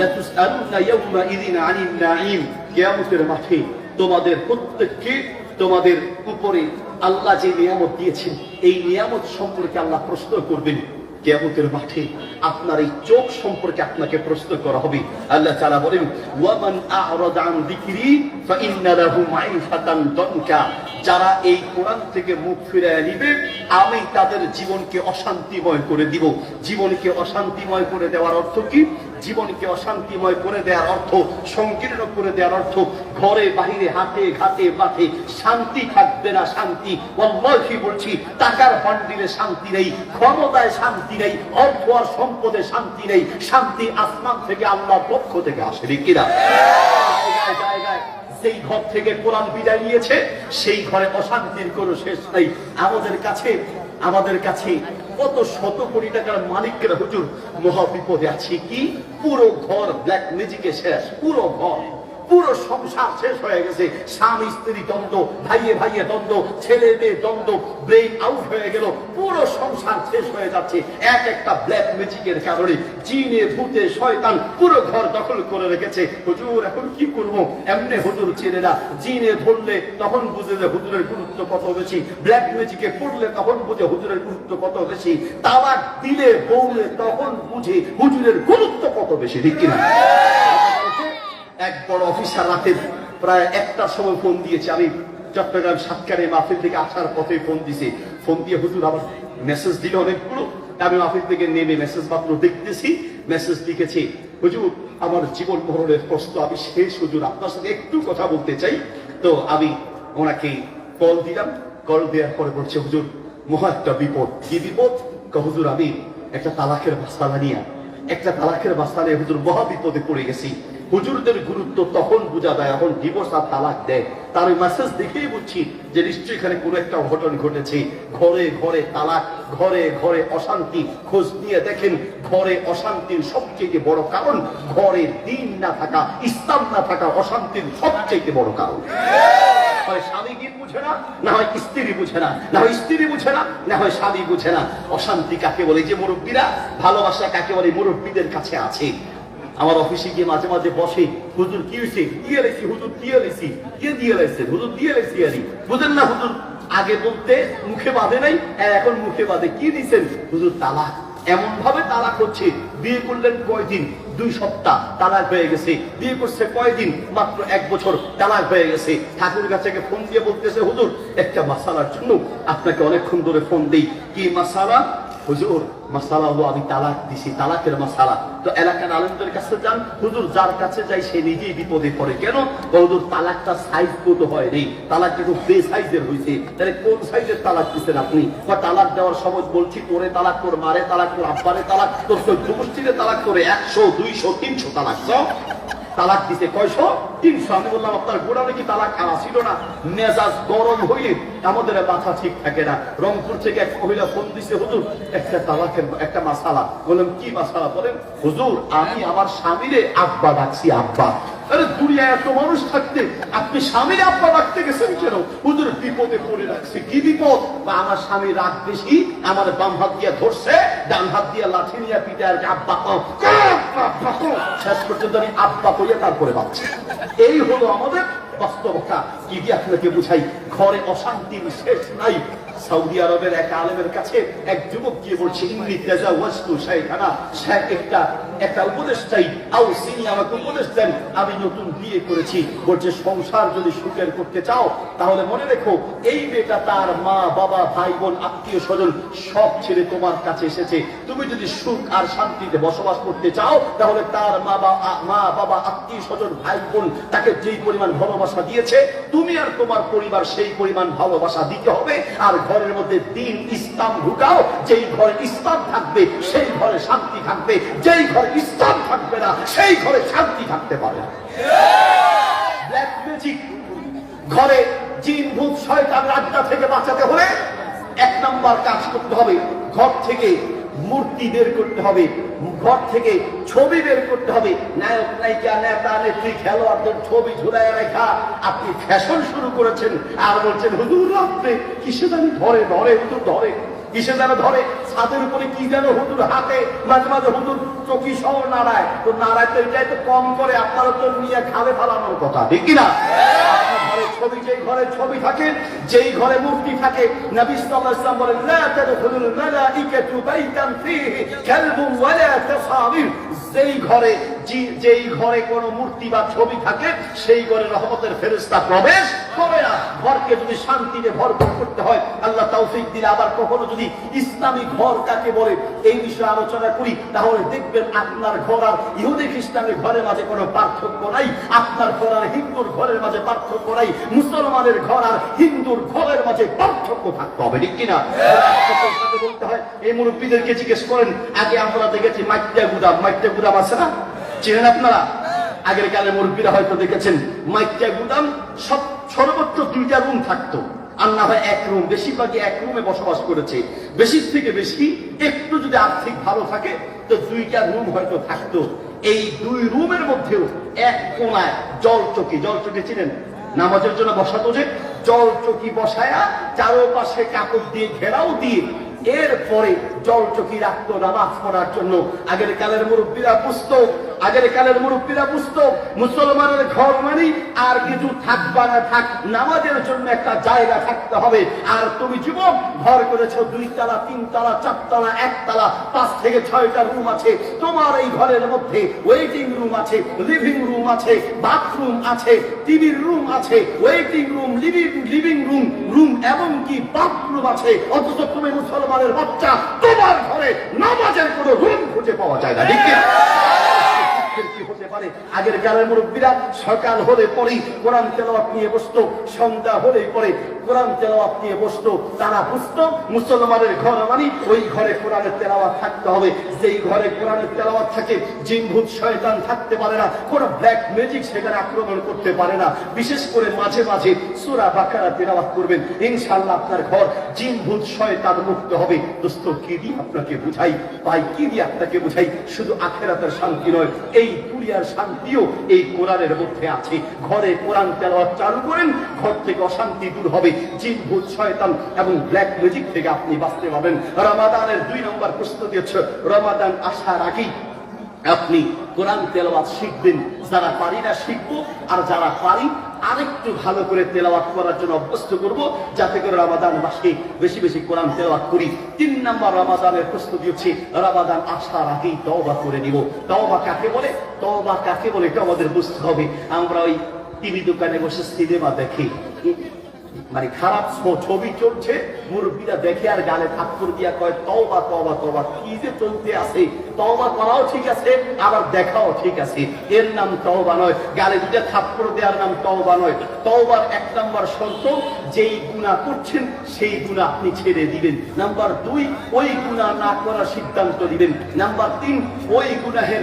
লাতুসআলুন্না ইয়াওমা ইযিন আনিন নাঈম। কিয়ামতের মাঠে তোমাদের প্রত্যেককে তোমাদের উপরে আল্লাহ যে নিয়ামত দিয়েছেন এই নিয়ামত সম্পর্কে আল্লাহ প্রশ্ন করবেন। কিয়ামতের মাঠে আপনার এই চোখ সম্পর্কে আপনাকে প্রশ্ন করা হবে। আল্লাহ তাআলা বলেন ওয়ামান আ'রাদা আন যিকরি ফাইন্না লাহু মাঈশাতান দানকা। যারা এই কোরআন থেকে মুখ ফিরিয়ে নিবে আমি তাদের জীবনকে অশান্তিময় করে দিব। জীবনকে অশান্তিময় করে দেওয়ার অর্থ কি? জীবনকে অশান্তিময় করে দেওয়ার অর্থ, সংকীর্ণ করে দেওয়ার অর্থ, ঘরে বাহিরে হাতে ঘাটে মাঠে শান্তি থাকবে না। শান্তি ওয়াল্লাহি বলছি, টাকার বান্ডিলে শান্তি নেই, ক্ষমতায় শান্তি নেই, অর্থ আর সম্পদে শান্তি নেই। শান্তি আসমান থেকে আল্লাহর পক্ষ থেকে আসে। কিনা? জায়গায় জায়গায় যেই ঘর থেকে কোরআন বিদায় নিয়েছে সেই ঘরে অশান্তির কোনো শেষ নাই। আমাদের কাছে কত শত কোটি টাকার মালিকরা হুজুর মহা বিপদে আছে। কি পুরো ঘর ব্ল্যাক ম্যাজিকে শেষ, পুরো সংসার শেষ হয়ে গেছে। স্বামী স্ত্রী দ্বন্দ্ব, ভাইয়ে ভাইয়ে দ্বন্দ্ব, ছেলে মেয়ে দ্বন্দ্ব, ব্রেইন আউট হয়ে গেল, পুরো সংসার শেষ হয়ে যাচ্ছে এক একটা ব্ল্যাক ম্যাজিকের কারণে। জিনে ভূতে শয়তান পুরো ঘর দখল করে রেখেছে। হুজুর এখন কি করবো? এমনি হুজুর চেনে না। জিনে ধরলে তখন বুঝে যে হুজুরের গুরুত্ব কত বেশি, ব্ল্যাক ম্যাজিকে পড়লে তখন বুঝে হুজুরের গুরুত্ব কত বেশি, তালাক দিলে বউলে তখন বুঝে হুজুরের গুরুত্ব কত বেশি, ঠিক কিনা? এক বড় অফিসার রাতে প্রায় 1টার সময় ফোন দিয়েছে। আমি চট্টগ্রাম সাতকারে মাহফিল থেকে আসার পথে ফোন দিছে। ফোন দিয়ে হুজুর আবার মেসেজ দিল অনেকগুলো। আমি মাহফিল থেকে নেমে মেসেজ মাত্র দেখতেছি, মেসেজ লিখেছি, হুজুর আমার জীবন মরণের প্রশ্ন আমি শেষ, হুজুর আপনার সাথে একটু কথা বলতে চাই। তো আমি ওনাকে কল দিলাম। কল দেওয়ার পরে বলছে, হুজুর মহা একটা বিপদ। কি বিপদ? হুজুর আমি একটা তালাকের মাসআলা নিয়ে হুজুর মহা বিপদে পড়ে গেছি। হুজুরদের গুরুত্ব তখন বোঝা যায় এখন ডিভোর্স আর তালাক দেয়। তার ওই মেসেজ দেখেই বুঝছি যে নিশ্চয়ই এখানে কোনো একটা অঘটন ঘটেছে। ঘরে ঘরে তালাক, ঘরে ঘরে অশান্তি। খোঁজ নিয়ে দেখেন ঘরে অশান্তির সবচেয়ে বড় কারণ ঘরে দ্বীন না থাকা, ইসলাম না থাকা অশান্তির সবচেয়ে বড় কারণ। হয় স্বামী কি বুঝে না, না হয় স্ত্রী বুঝে না, না হয় স্ত্রী বুঝে না, না হয় স্বামী বুঝে না। অশান্তি কাকে বলে? যে মুরব্বীরা, ভালোবাসা কাকে বলে? মুরব্বীদের কাছে আছে। আমার অফিসে গিয়ে মাঝে মাঝে বসে, হুজুর কি হয়েছে? দিয়ে লেছি হুজুর, দিয়ে লেছি। কে দিয়ে লেছে? হুজুর দিয়ে লেছি। আরে বুঝেন না হুজুর, আগে বলতে মুখে বাঁধে নাই, এখন মুখে বাঁধে। কি দিচ্ছেন? হুজুর তালাক। এমন ভাবে তালাক হচ্ছে, বিয়ে করলেন কয়দিন? 2 সপ্তাহ, তালাক হয়ে গেছে। বিয়ে করছে কয়দিন? মাত্র 1 বছর, তালাক হয়ে গেছে। ঠাকুর কাছে ফোন দিয়ে বলতেছে, হুজুর একটা মাসালার জন্য আপনাকে অনেকক্ষণ ধরে ফোন দেই। কি মাসালা? হুজুর মাসালা হলো আমি তালাক দিছি, তালাকের মাসালা। তো এলাকার আলেমদের কাছে যান, হুজুর যার কাছে যাই সে নিজেই বিপদে পড়ে। কেন? হুজুর তালাকটা সাইজ কত হয় রে, তালাকটা খুব বে সাইজের হয়েছে। তাহলে কোন সাইজের তালাক দিচ্ছেন আপনি? তালাক দেওয়ার সময় বলছি তোরে তালাক, তোর মারে তালাক, তোর আব্বারে তালাক, তোর 14 গোষ্ঠীরে তালাক, করে 100 200 300 তালাক। তালাক দিতে কয়শো? 300। আমি বললাম আপনার গোড়ানে কি তালাক আনা ছিল না? মেজাজ গরম হইলে আমাদের মাথা ঠিক থাকে না। রংপুর থেকে এক মহিলা ফোন দিছে, হুজুর একটা তালাকের একটা মাসালা। বললাম কি মাসালা? বলেন হুজুর আমি আমার স্বামীরে আব্বা ডাকছি, আব্বা। আরে দুনিয়ায় এত মানুষ থাকতে আপনি স্বামীর আব্বা ডাকতে গেছেন কেন? হুজুর বিপদে পড়ে রাখছে। কি বিপদ? বা আমার স্বামী রাগ বেশি, আমার বাম হাত দিয়ে ধরছে, ডান হাত দিয়ে লাঠি নিয়ে পিঠে আর আব্বা শেষ পর্যন্ত আমি আব্বা কইয়া তারপরে বাচ্চা। এই হলো আমাদের বাস্তবতা। কি দিয়ে আপনাকে বুঝাই? ঘরে অশান্তির শেষ নাই। সৌদি আরবের এক আলেমের কাছে এক যুবক গিয়ে বলছে, ইংরেজি তেজা ওয়াস্তু শাইখানা, একটা উপদেশ চাই, আও সিনি আমাকে উপদেশ দেন, আমি নতুন বিয়ে করেছি। বলছে সংসার যদি সুখের করতে চাও তাহলে মনে রেখো এই মেয়েটা তার মা বাবা ভাই বোন আত্মীয় স্বজন সব ছেড়ে তোমার কাছে এসেছে। তুমি যদি সুখ আর শান্তিতে বসবাস করতে চাও তাহলে তার মা বাবা আত্মীয় স্বজন ভাই বোন তাকে যেই পরিমাণ ভালোবাসা দিয়েছে তুমি আর তোমার পরিবার সেই পরিমাণ ভালোবাসা দিতে হবে। আর ঘরের মধ্যে দ্বীন ইসলাম ঢুকাও। যেই ঘরে ইসলাম থাকবে সেই ঘরে শান্তি থাকবে, যেই ঘরে ইসলাম থাকবে না সেই ঘরে শান্তি থাকতে পারে না। ব্ল্যাক ম্যাজিক, ঘরে জিন ভূত শয়তানের আড্ডা থেকে বাঁচাতে হলে 1 নাম্বার কাজ করতে হবে, ঘর থেকে মূর্তি বের করতে হবে, ঘর থেকে ছবি বের করতে হবে। নায়ক নায়িকা নেতা নেত্রী খেলোয়াড়দের ছবি ঝুলায় রেখা আপনি ফ্যাশন শুরু করেছেন আর বলছেন হুজুর আপনি কিসে জানি ধরে হুজুর ধরে, কিসে যেন ধরে, ছাদের উপরে কি যেন হুজুর হাতে, মাঝে মাঝে হুজুর চকি সহ নাড়ায়। তো নাড়ায় তো এটাই তো কম করে, আপনারা তো নিয়ে খাবে ফালানোর কথা, ঠিক কিনা? ছবি, যেই ঘরে ছবি থাকে, যেই ঘরে মূর্তি থাকে, নবী সাল্লাল্লাহু আলাইহি ওয়াসাল্লাম বলেন লা তাদখুলুল মালাইকাতু বাইতান ফীহি কালবুন ওয়ালা তাসাবির। যেই ঘরে কোনো মূর্তি বা ছবি থাকে সেই ঘরে রহমতের ফেরেশতা প্রবেশ করে না। ঘরকে যদি শান্তিতে ভরপুর করতে হয় আল্লাহ তৌফিক দিলে, আবার কখনো যদি ইসলামী ঘর কাকে বলে এই বিষয়ে আলোচনা করি তাহলে দেখবেন আপনার ঘর আর ইহুদি খ্রিস্টানের ঘরের মাঝে কোনো পার্থক্য নাই, আপনার ঘর আর হিন্দুর ঘরের মাঝে পার্থক্য নাই, মুসলমানের ঘর আর হিন্দুর ঘরের মাঝে পার্থক্য থাকতে হবে, ঠিক কিনা? বলতে হয় এই মুরব্বীদেরকে জিজ্ঞেস করেন, আগে আমরা দেখেছি মাইত্যা গুদাম আছে না, চেনেন আপনারা? আগের কালে মুরব্বীরা হয়তো দেখেছেন মাইকা গুদাম সব সর্বোচ্চ 2টা রুম থাকতো, আর না হয় 1 রুম, বেশিরভাগই 1 রুমে বসবাস করেছে। বেশির থেকে বেশি একটু যদি আর্থিক ভালো থাকে তো 2টা রুম হয়তো থাকতো। এই 2 রুমের মধ্যেও এক কোনায় জলচকি চিনেন, নামাজের জন্য বসাতো যে জলচকি বসায়া চারপাশে কাপড় দিয়ে ঘেরাও দিয়ে এরপরে জলচকি রাখতো নামাজ পড়ার জন্য। আগের কালের মুরব্বীরা বুঝতো মুসলমানের ঘর মানে আর কিছু থাকবা না থাক, নামাজের জন্য একটা জায়গা থাকতে হবে। আর তুমি যুবক ঘর করেছো 2 তলা 3 তলা 4 তলা 1 তলা 5 থেকে 6টা রুম আছে, তোমার এই ঘরের মধ্যে ওয়েটিং রুম আছে, লিভিং রুম আছে, বাথরুম আছে, টিভির রুম আছে, ওয়েটিং রুম, লিভিং রুম এবং কি বাথরুম আছে। অথচ তুমি মুসলমানের বাচ্চা, তোমার ঘরে নামাজের কোনো রুম খুঁজে পাওয়া যায় না। ঠিক কি হতে পারে? আগের কালের মুরব্বীরা সকাল হলে পরেই কোরআন তেলাওয়াত নিয়ে বসতো, সন্ধ্যা হলে পরে কোরআন তেলাওয়াত নিয়ে বসতো। তারা বুঝতো মুসলমানের ঘর মানে ওই ঘরে কোরআনের তেলাওয়াত থাকতে হবে। যেই ঘরে কোরআনের তেলাওয়াত থাকে জিন ভূত শয়তান থাকতে পারে না, কোন ব্ল্যাক ম্যাজিক সেখানে আক্রমণ করতে পারে না। বিশেষ করে মাঝে মাঝে সূরা বাকারা তেলাওয়াত করবেন, ইনশাআল্লাহ আপনার ঘর জিন ভূত শয়তান মুক্ত হবে। দোস্ত কি দিয়ে আপনাকে বুঝাই, ভাই কি দিয়ে আপনাকে বুঝাই, শুধু আখিরাতের শান্তি নয়, এই দুনিয়ার শান্তিও এই কোরআনের মধ্যে আছে। ঘরে কোরআন তেলাওয়াত চালু করেন, ঘর থেকে অশান্তি দূর হবে, জিন ভূত শয়তান এবং ব্ল্যাক ম্যাজিক থেকে আপনি বাঁচতে পারবেন। রমাদানের 2 নম্বর প্রস্তুতি হচ্ছে রমাদান আসার আগেই আপনি কোরআন তেলাওয়াত শিখবেন। যারা পারি না শিখবো, আর যারা পারি আরেকটু ভালো করে তেলাওয়াত করার জন্য অভ্যস্ত করব, যাতে করে রমাদান মাসে বেশি বেশি কোরআন তেলাওয়াত করি। 3 নম্বর রমাদানের প্রস্তুতি হচ্ছে রমাদান আসার আগেই তওবা করে নিব। তওবা কাকে বলে এটা আমাদের বুঝতে হবে। আমরা ওই টিভি দোকানে বসে সিনেমা দেখি, মানে খারাপ ছবি চলছে, মুরব্বীরা দেখে আর গালে থাপ্পড় দিয়া কয় তওবা তওবা তওবা। কি যে চলতে আছে, তওবা করাও ঠিক আছে আবার দেখাও ঠিক আছে, এর নাম তওবা নয়। গালে 2টা থাপ্পড় দেওয়ার নাম তওবা নয়। তওবার 1 নম্বর শর্ত, যেই গুনাহ করছেন সেই গুনাহ আপনি ছেড়ে দিবেন। নাম্বার 2, ওই গুনাহ না করার সিদ্ধান্ত দিবেন। নাম্বার 3, ওই গুনাহের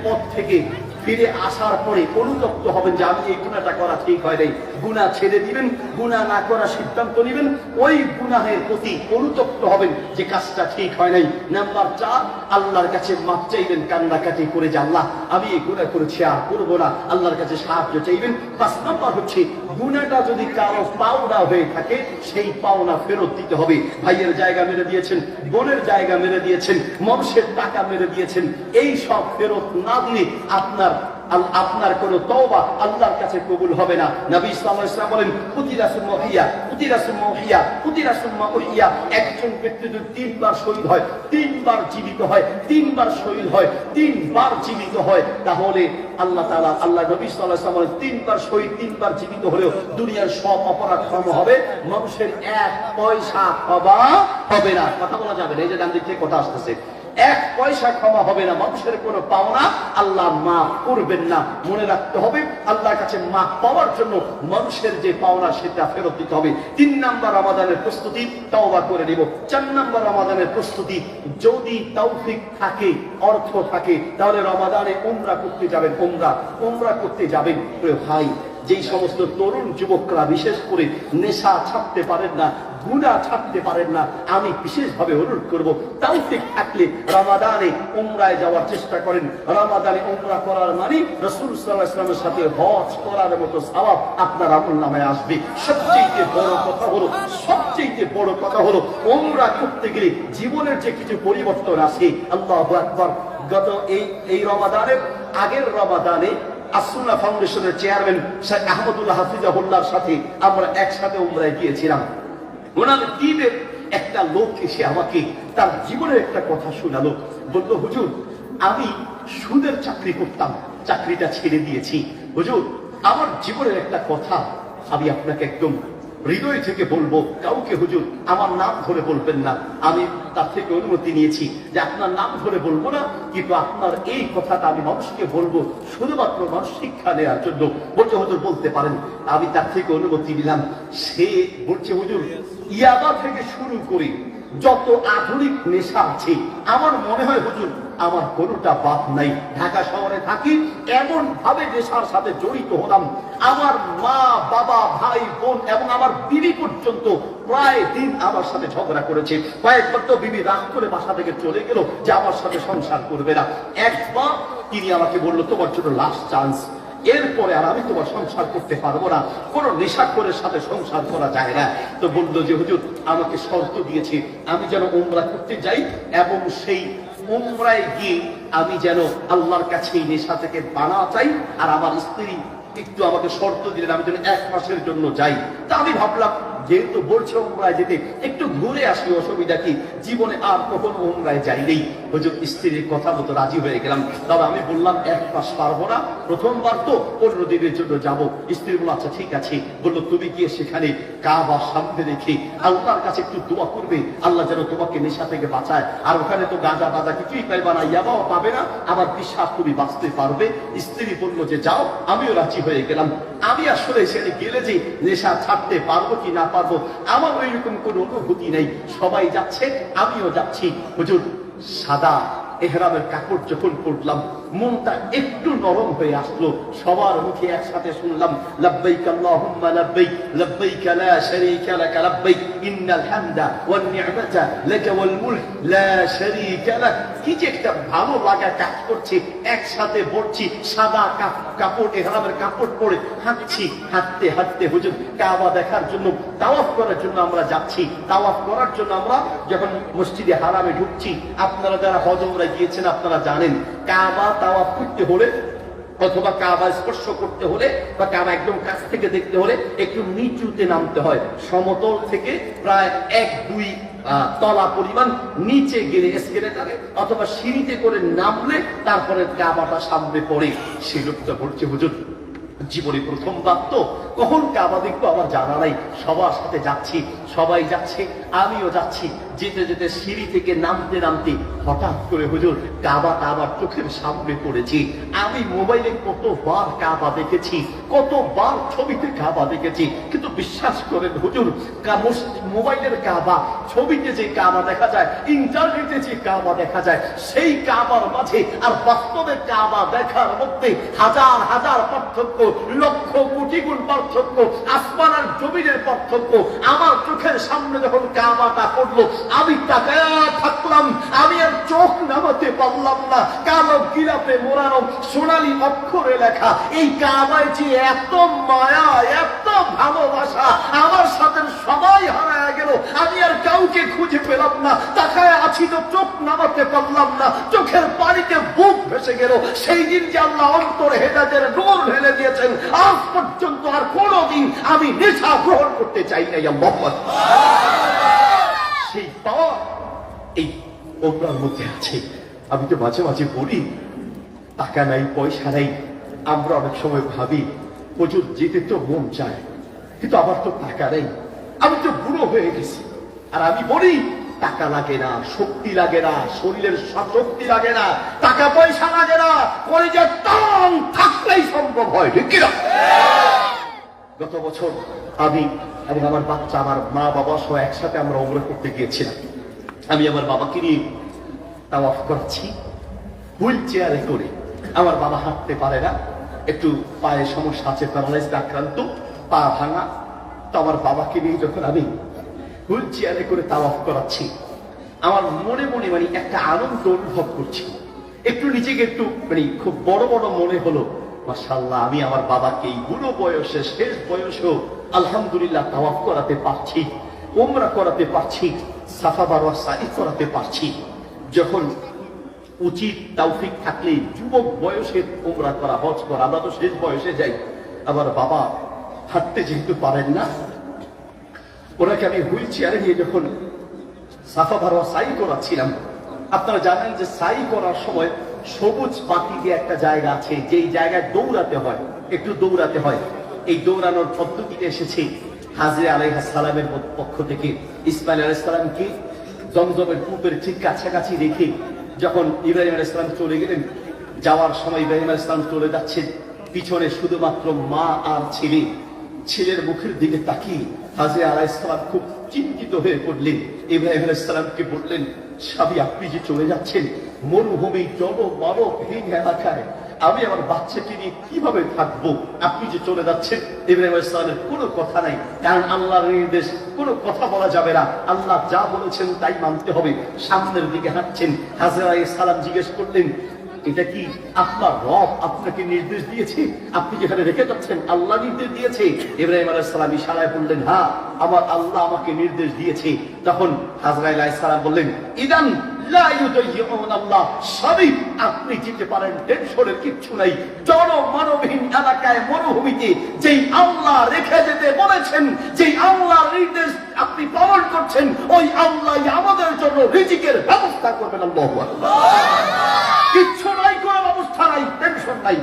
পথ থেকে ফিরে আসার পরে অনুতপ্ত হবেন যে আমি এই গুনাহটা করা ঠিক হয় নাই, গুনাহ ছেড়ে দিবেন, গুনাহ না করার সিদ্ধান্ত নেবেন, ওই গুনাহের প্রতি অনুতপ্ত হবেন যে কাজটা ঠিক হয় নাই। নাম্বার 4, আল্লাহর কাছে মাফ চাইবেন, কান্নাকাটি করে যে আল্লাহ আমি এই গুনাহ করেছি আর করবো না, আল্লাহর কাছে সাহায্য চাইবেন। 5 নম্বর হচ্ছে গুনাহটা যদি কারো পাওনা হয়ে থাকে সেই পাওনা ফেরত দিতে হবে। ভাইয়ের জায়গা মেরে দিয়েছেন, বোনের জায়গা মেরে দিয়েছেন, মানুষের টাকা মেরে দিয়েছেন, এই সব ফেরত না দিলে আপনার কোন তওবা আল্লাহর কাছে কবুল হবে না। নবী সাল্লাল্লাহু আলাইহি ওয়াসাল্লাম বলেন কুতিরা, একজন ব্যক্তি যদি 3 বার শহীদ হয়, 3 বার জীবিত হয়, 3 বার শহীদ হয়, 3 বার জীবিত হয়, তাহলে আল্লাহ তাআলা, আল্লাহ নবী সাল্লাল্লাহু আলাইহি ওয়াসাল্লাম বলেন 3 বার শহীদ 3 বার জীবিত হলেও দুনিয়ার সব অপরাধ ক্ষমা হবে, মানুষের 1 পয়সা ক্ষমা হবে না। কথা বলা যাবে না, এই যে ডান দিক থেকে কথা আসতেছে, 1 পয়সা ক্ষমা হবে না, মানুষের কোনো পাওনা আল্লাহ মাফ করবেন না। মনে রাখতে হবে আল্লাহর কাছে মাফ পাওয়ার জন্য মানুষের যে পাওনা সেটা ফেরত দিতে হবে। 3 নম্বর রমাদানের প্রস্তুতি, তওবা করে নিব। 4 নম্বর রমাদানের প্রস্তুতি, যদি তৌফিক থাকে, অর্থ থাকে, তাহলে রমাদানে উমরা করতে যাবেন। উমরা করতে যাবেন। ভাই, যেই সমস্ত তরুণ যুবকরা বিশেষ করে নেশা ছাড়তে পারেন না, গুনাহ ছাড়তে পারেন না, আমি বিশেষভাবে অনুরোধ করব, তৌফিক থাকলে রমাদানে উমরায় যাওয়ার চেষ্টা করেন। রমাদানে উমরা করার মানে রাসূল সাল্লাল্লাহু আলাইহি ওয়াসাল্লামের সাথে হজ করার মতো সওয়াব আপনার আমলনামায় আসবে। সবচেয়ে বড় কথা হলো উমরা করতে গেলে জীবনের যে কিছু পরিবর্তন আসে। আল্লাহু আকবার। গত এই রমাদানের আগের রমাদানে আসুন্নাহ ফাউন্ডেশনের চেয়ারম্যান শেখ আহমদুল্লাহ হাফিজাহুল্লাহর সাথে আমরা একসাথে উমরায় গিয়েছিলাম। ওনার টিমের একটা লোক এসে আমাকে তার জীবনের একটা কথা শোনালো। বলল, হুজুর, আমি সুদের চাকরি করতাম, চাকরিটা ছেড়ে দিয়েছি। হুজুর, আমার জীবনের একটা কথা আমি আপনাকে একদম হৃদয় থেকে বলবো, কাউকে হুজুর আমার নাম ধরে বলবেন না। আমি তার থেকে অনুমতি নিয়েছি যে আপনার নাম ধরে বলবো না, কিন্তু আপনার এই কথাটা আমি মানুষকে বলবো শুধুমাত্র মানুষ শিক্ষা নেওয়ার জন্য। বলছে, হুজুর বলতে পারেন। আমি তার থেকে অনুমতি নিলাম। সে বলছে, হুজুর, ইয়াবা থেকে শুরু করে যত আধুনিক নেশা আছে, আমার মনে হয় হুজুর আমার কোনোটা বাদ নাই। ঢাকা শহরে থাকি, এমন ভাবে নেশার সাথে জড়িত হলাম, আমার মা বাবা ভাই বোন এবং আমার বিবি পর্যন্ত প্রায় দিন আমার সাথে ঝগড়া করেছে। কয়েকবার তো বিবি রাগ করে বাসা থেকে চলে গেল যে আমার সাথে সংসার করবে না। একবার তিনি আমাকে বললো, তোমার জন্য লাস্ট চান্স, এরপরে আর আমি তোমার সংসার করতে পারবো না, কোন নেশাখোরের সাথে সংসার করা যায় না। তো বললো যে হুজুর আমাকে শর্ত দিয়েছে আমি যেন উমরা করতে যাই, এবং সেই উমরায় গিয়ে আমি যেন আল্লাহর কাছে এই নেশা থেকে বানা চাই, আর আমার স্ত্রী একটু আমাকে শর্ত দিলেন আমি যেন 1 মাসের জন্য যাই। তা আমি ভাবলাম যেহেতু বলছে উমরায় যেতে, একটু ঘুরে আসি, অসুবিধা কি, জীবনে আর কখনো উমরায় যাইনি। হুজুর স্ত্রীর কথা মতো রাজি হয়ে গেলাম। তবে আমি বললাম 1 মাস পারবো না, প্রথমবার তো 15 দিনের জন্য যাবো। স্ত্রী বলল আচ্ছা ঠিক আছে। বললো তুমি গিয়ে সেখানে কাবার সামনে রেখে আল্লাহর কাছে একটু দোয়া করবে, আল্লাহ যেন তোমাকে নেশা থেকে বাঁচায়। আর ওখানে তো গাঁজা বাজা কিছুই পাইবা না, ইয়াবাও পাবে না, আবার বিশ্বাস তুমি বাঁচতে পারবে। স্ত্রী বললো যে যাও, আমিও রাজি হয়ে গেলাম। আমি আসলে সেখানে গেলে যে নেশা ছাড়তে পারবো কি না পারবো আমার ওই রকম কোনো অনুভূতি নেই। সবাই যাচ্ছে, আমিও যাচ্ছি। হুজুর সাদা এহরামের কাপড় যখন পরলাম, মনটা একটু নরম হয়ে আসলো। সবার মুখে একসাথে শুনলাম লাব্বাইক আল্লাহুম্মা লাব্বাইক, লাব্বাইক লা শারীকা লাক লাব্বাইক, ইন্নাল হামদা ওয়ান নি'মাতা লাকা ওয়াল মুলক লা শারীকা লাক। কি যে একটা ভালো লাগা কাজ করছে। একসাথে পড়ছি, সাদা কাপড় এহরামের কাপড় পরে হাঁটছি। হাঁটতে হাঁটতে হুজুর কাবা দেখার জন্য, তাওয়াফ করার জন্য আমরা যাচ্ছি। তাওয়াফ করার জন্য আমরা যখন মসজিদে হারামে ঢুকছি, আপনারা যারা হজ উমরা গিয়েছেন আপনারা জানেন, কাবা তাওয়াফ করতে হলে অথবা কাবা স্পর্শ করতে হলে বা কাবা একদম কাছ থেকে দেখতে হলে একটু নিচুতে নামতে হয়। সমতল থেকে প্রায় 1-2 তলা পরিমাণ নিচে গেলে এসকেলেটারে অথবা সিঁড়িতে করে নামলে তারপরে কাবাটা সামনে পড়ে। সেই লোকটা বলছে হুজুর জীবনে প্রথমবার তো, কখন কাবা দেখবো আমার জানা নাই। সবার সাথে যাচ্ছি, সবাই যাচ্ছে, আমিও যাচ্ছি। যেতে যেতে সিঁড়ি থেকে নামতে নামতে হঠাৎ করে হুজুর কাবাটা আমার চোখের সামনে পড়েছি। আমি মোবাইলে কতবার কাবা দেখেছি, কতবার ছবিতে কাবা দেখেছি, কিন্তু বিশ্বাস করেন হুজুর মোবাইলের কাবা, ছবিতে যে কাবা দেখা যায়, ইন্টারনেটে যে কাবা দেখা যায়, সেই কাবার মাঝে আর বাস্তবে কাবা দেখার মধ্যে হাজার হাজার পার্থক্য, লক্ষ কোটি গুণ পার্থক্য, আসমান আর জমিনের পার্থক্য। আমার চোখের সামনে যখন কাবাটা পড়লো, আমি তাকায়া থাকলাম, আমি আর চোখ নামাতে পারলাম না। কালো গিলাপে মোড়ানো, সোনালী অক্ষরে লেখা, এই কাবায় যে এত মায়া, এত ভালোবাসা, আমার সাথে সবাই হারায় গেল। আমি আর কাউকে খুঁজে পেলাম না, তাকায় আছি তো চোখ নামাতে পারলাম না, চোখের পানিতে বুক ভেসে গেল। সেই দিন যে আল্লাহ অন্তরে হেদায়েতের নূর ঢেলে দিয়েছেন, আজ পর্যন্ত আর কোনোদিন আমি নেশা গ্রহণ করতে চাই নাই। আল্লাহু আকবার। সেই পাওয়া এই ওমরার মধ্যে আছে। আমি তো মাঝে মাঝে বলি টাকা নাই, পয়সা নাই। আমরা অনেক সময় ভাবি হুজুর যেতে তো মন চায়, কিন্তু আমার তো টাকা নেই, আমি তো বুড়ো হয়ে গেছি। আর আমি বলি টাকা লাগে না, শক্তি লাগে না, শরীরের শক্তি লাগে না, টাকা পয়সা লাগে না, কলিজার টান থাকলেই সম্ভব হয়। ঠিক কিনা? গত বছর আমি এবং আমার বাচ্চা, আমার মা বাবা সহ একসাথে আমরা উমরা করতে গিয়েছিলাম। আমি আমার বাবাকে নিয়ে তাওয়াফ করছি হুইল চেয়ারে করে। আমার বাবা হাঁটতে পারে না, একটু পায়ে সমস্যা আছে, প্যারালাইজড আক্রান্ত, পা ভাঙা। তো আমার বাবাকে নিয়ে যখন আমি হুইল চেয়ারে করে তাওয়াফ করাচ্ছি, আমার মনে মনে মানে একটা আনন্দ অনুভব করছি। একটু নিজেকে একটু মানে খুব বড় বড় মনে হলো, মাশাআল্লাহ আমি আমার বাবাকে এই বুড়ো বয়সে, শেষ বয়সেও আলহামদুলিল্লাহ তাওয়াফ করাতে পারছি, উমরা করাতে পারছি, সাফা মারওয়া সাই করাতে পারছি। যখন উচিত তৌফিক থাকলে যুবক বয়সে উমরা করা, হজ করা, আমরা তো শেষ বয়সে যাই। আমার বাবা হাঁটতে যেহেতু পারেন না, ওনাকে আমি হুইল চেয়ারে নিয়ে যখন সাফা মারওয়া সাই করাচ্ছিলাম, আপনারা জানেন যে সাই করার সময় সবুজ বাতি দিয়ে একটা জায়গা আছে, যেই জায়গায় দৌড়াতে হয়, একটু দৌড়াতে হয়। এই দৌড়ানোর পদ্ধতিতে এসেছে হাজরে আলাইহিস সালামের পক্ষ থেকে। ইসমাইল আলাইহিস সালামকে জমজমের কূপের ঠিক কাছাকাছি রেখে যখন ইব্রাহিম আলাইহিস সালাম চলে গেলেন, যাওয়ার সময় ইব্রাহিম আলাইহিস সালাম চলে যাচ্ছেন, পিছনে শুধুমাত্র মা আর ছেলে। ছেলের মুখের দিকে তাকিয়ে হাজরে আলাইহিস সালাম খুব চিন্তিত হয়ে পড়লেন। ইব্রাহিম আলাইহিস সালামকে বললেন, স্বামী আপনি যে চলে যাচ্ছেন, মরুভূমি জনমানবহীন এলাকায় আমি আমার বাচ্চাকে নিয়ে কিভাবে থাকবো? আপনি যে চলে যাচ্ছেন, ইব্রাহিম আলাইহিস সালামের কোনো কথা নাই, কারণ আল্লাহর নির্দেশ, কোনো কথা বলা যাবে না। আল্লাহ যা বলেছেন তাই মানতে হবে। সামনের দিকে হাঁটছেন। হাজরা আলাইহিস সালাম জিজ্ঞেস করলেন, এটা কি আপনার রব আপনাকে নির্দেশ দিয়েছে? আপনি যেখানে রেখে যাচ্ছেন আল্লাহ নির্দেশ দিয়েছে? ইব্রাহিম আলাইহিস সালাম ইশারায় বললেন, হ্যাঁ, আমার আল্লাহ আমাকে নির্দেশ দিয়েছে। তখন হাজরা আলাইহিস সালাম বললেন, ইদান লা ইউদাইয়ুন আল্লাহ, সবই আপনি যেতে পারেন, টেনশনের কিচ্ছু নাই। জনমানবহীন এলাকায় মরুভূমিতে যেই আল্লাহ রেখে যেতে বলেছেন, যেই আল্লাহর নির্দেশ আপনি পালন করছেন, ওই আল্লাহই আমাদের জন্য রিজিকের ব্যবস্থা করবেন। আল্লাহু আকবার। কিচ্ছু নাই, কোনো ব্যবস্থা নাই, টেনশন নাই।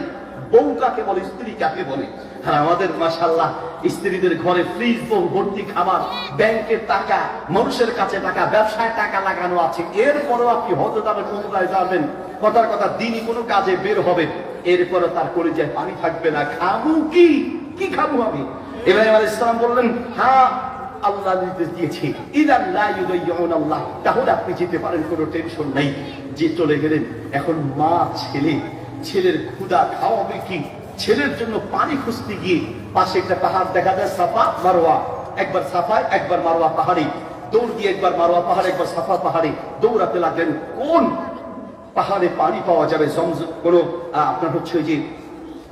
বউ কাকে বলে, স্ত্রী কাকে বলে? আর আমাদের মাশাআল্লাহ স্ত্রীদের ঘরে ফ্রিজ ভর্তি খাবার, ব্যাংকের টাকা, মানুষের কাছে টাকা, ব্যবসায় টাকা লাগানো আছে। এরপরও আপনি হজে যাবেন, উমরায় যাবেন, কথার কথা দিনই কোনো কাজে বের হবেন, এরপরে তার কলিজায় পানি থাকবে না। খাবো কি? কি খাবো আমি? ইব্রাহিম আলাইহিস সালাম বললেন, হ্যাঁ, আল্লাহ নির্দেশ দিয়েছে, ইদান লা ইউদাইয়ুন আল্লাহ, তাহলে আপনি যেতে পারেন, কোনো টেনশন নাই। যে চলে গেলেন। এখন মা ছেলের ক্ষুধা খাওয়াবে কি? ছেলের জন্য পানি খুঁজতে গিয়ে পাশে একটা পাহাড় দেখা যায়, সাফা মারওয়া। একবার সাফায়, একবার মারওয়া পাহাড়ে দৌড় দিয়ে, একবার মারওয়া পাহাড়ে, একবার সাফা পাহাড়ে দৌড়াতে লাগলেন। কোন পাহাড়ে পানি পাওয়া যাবে, কোন আপনার হচ্ছে ওই যে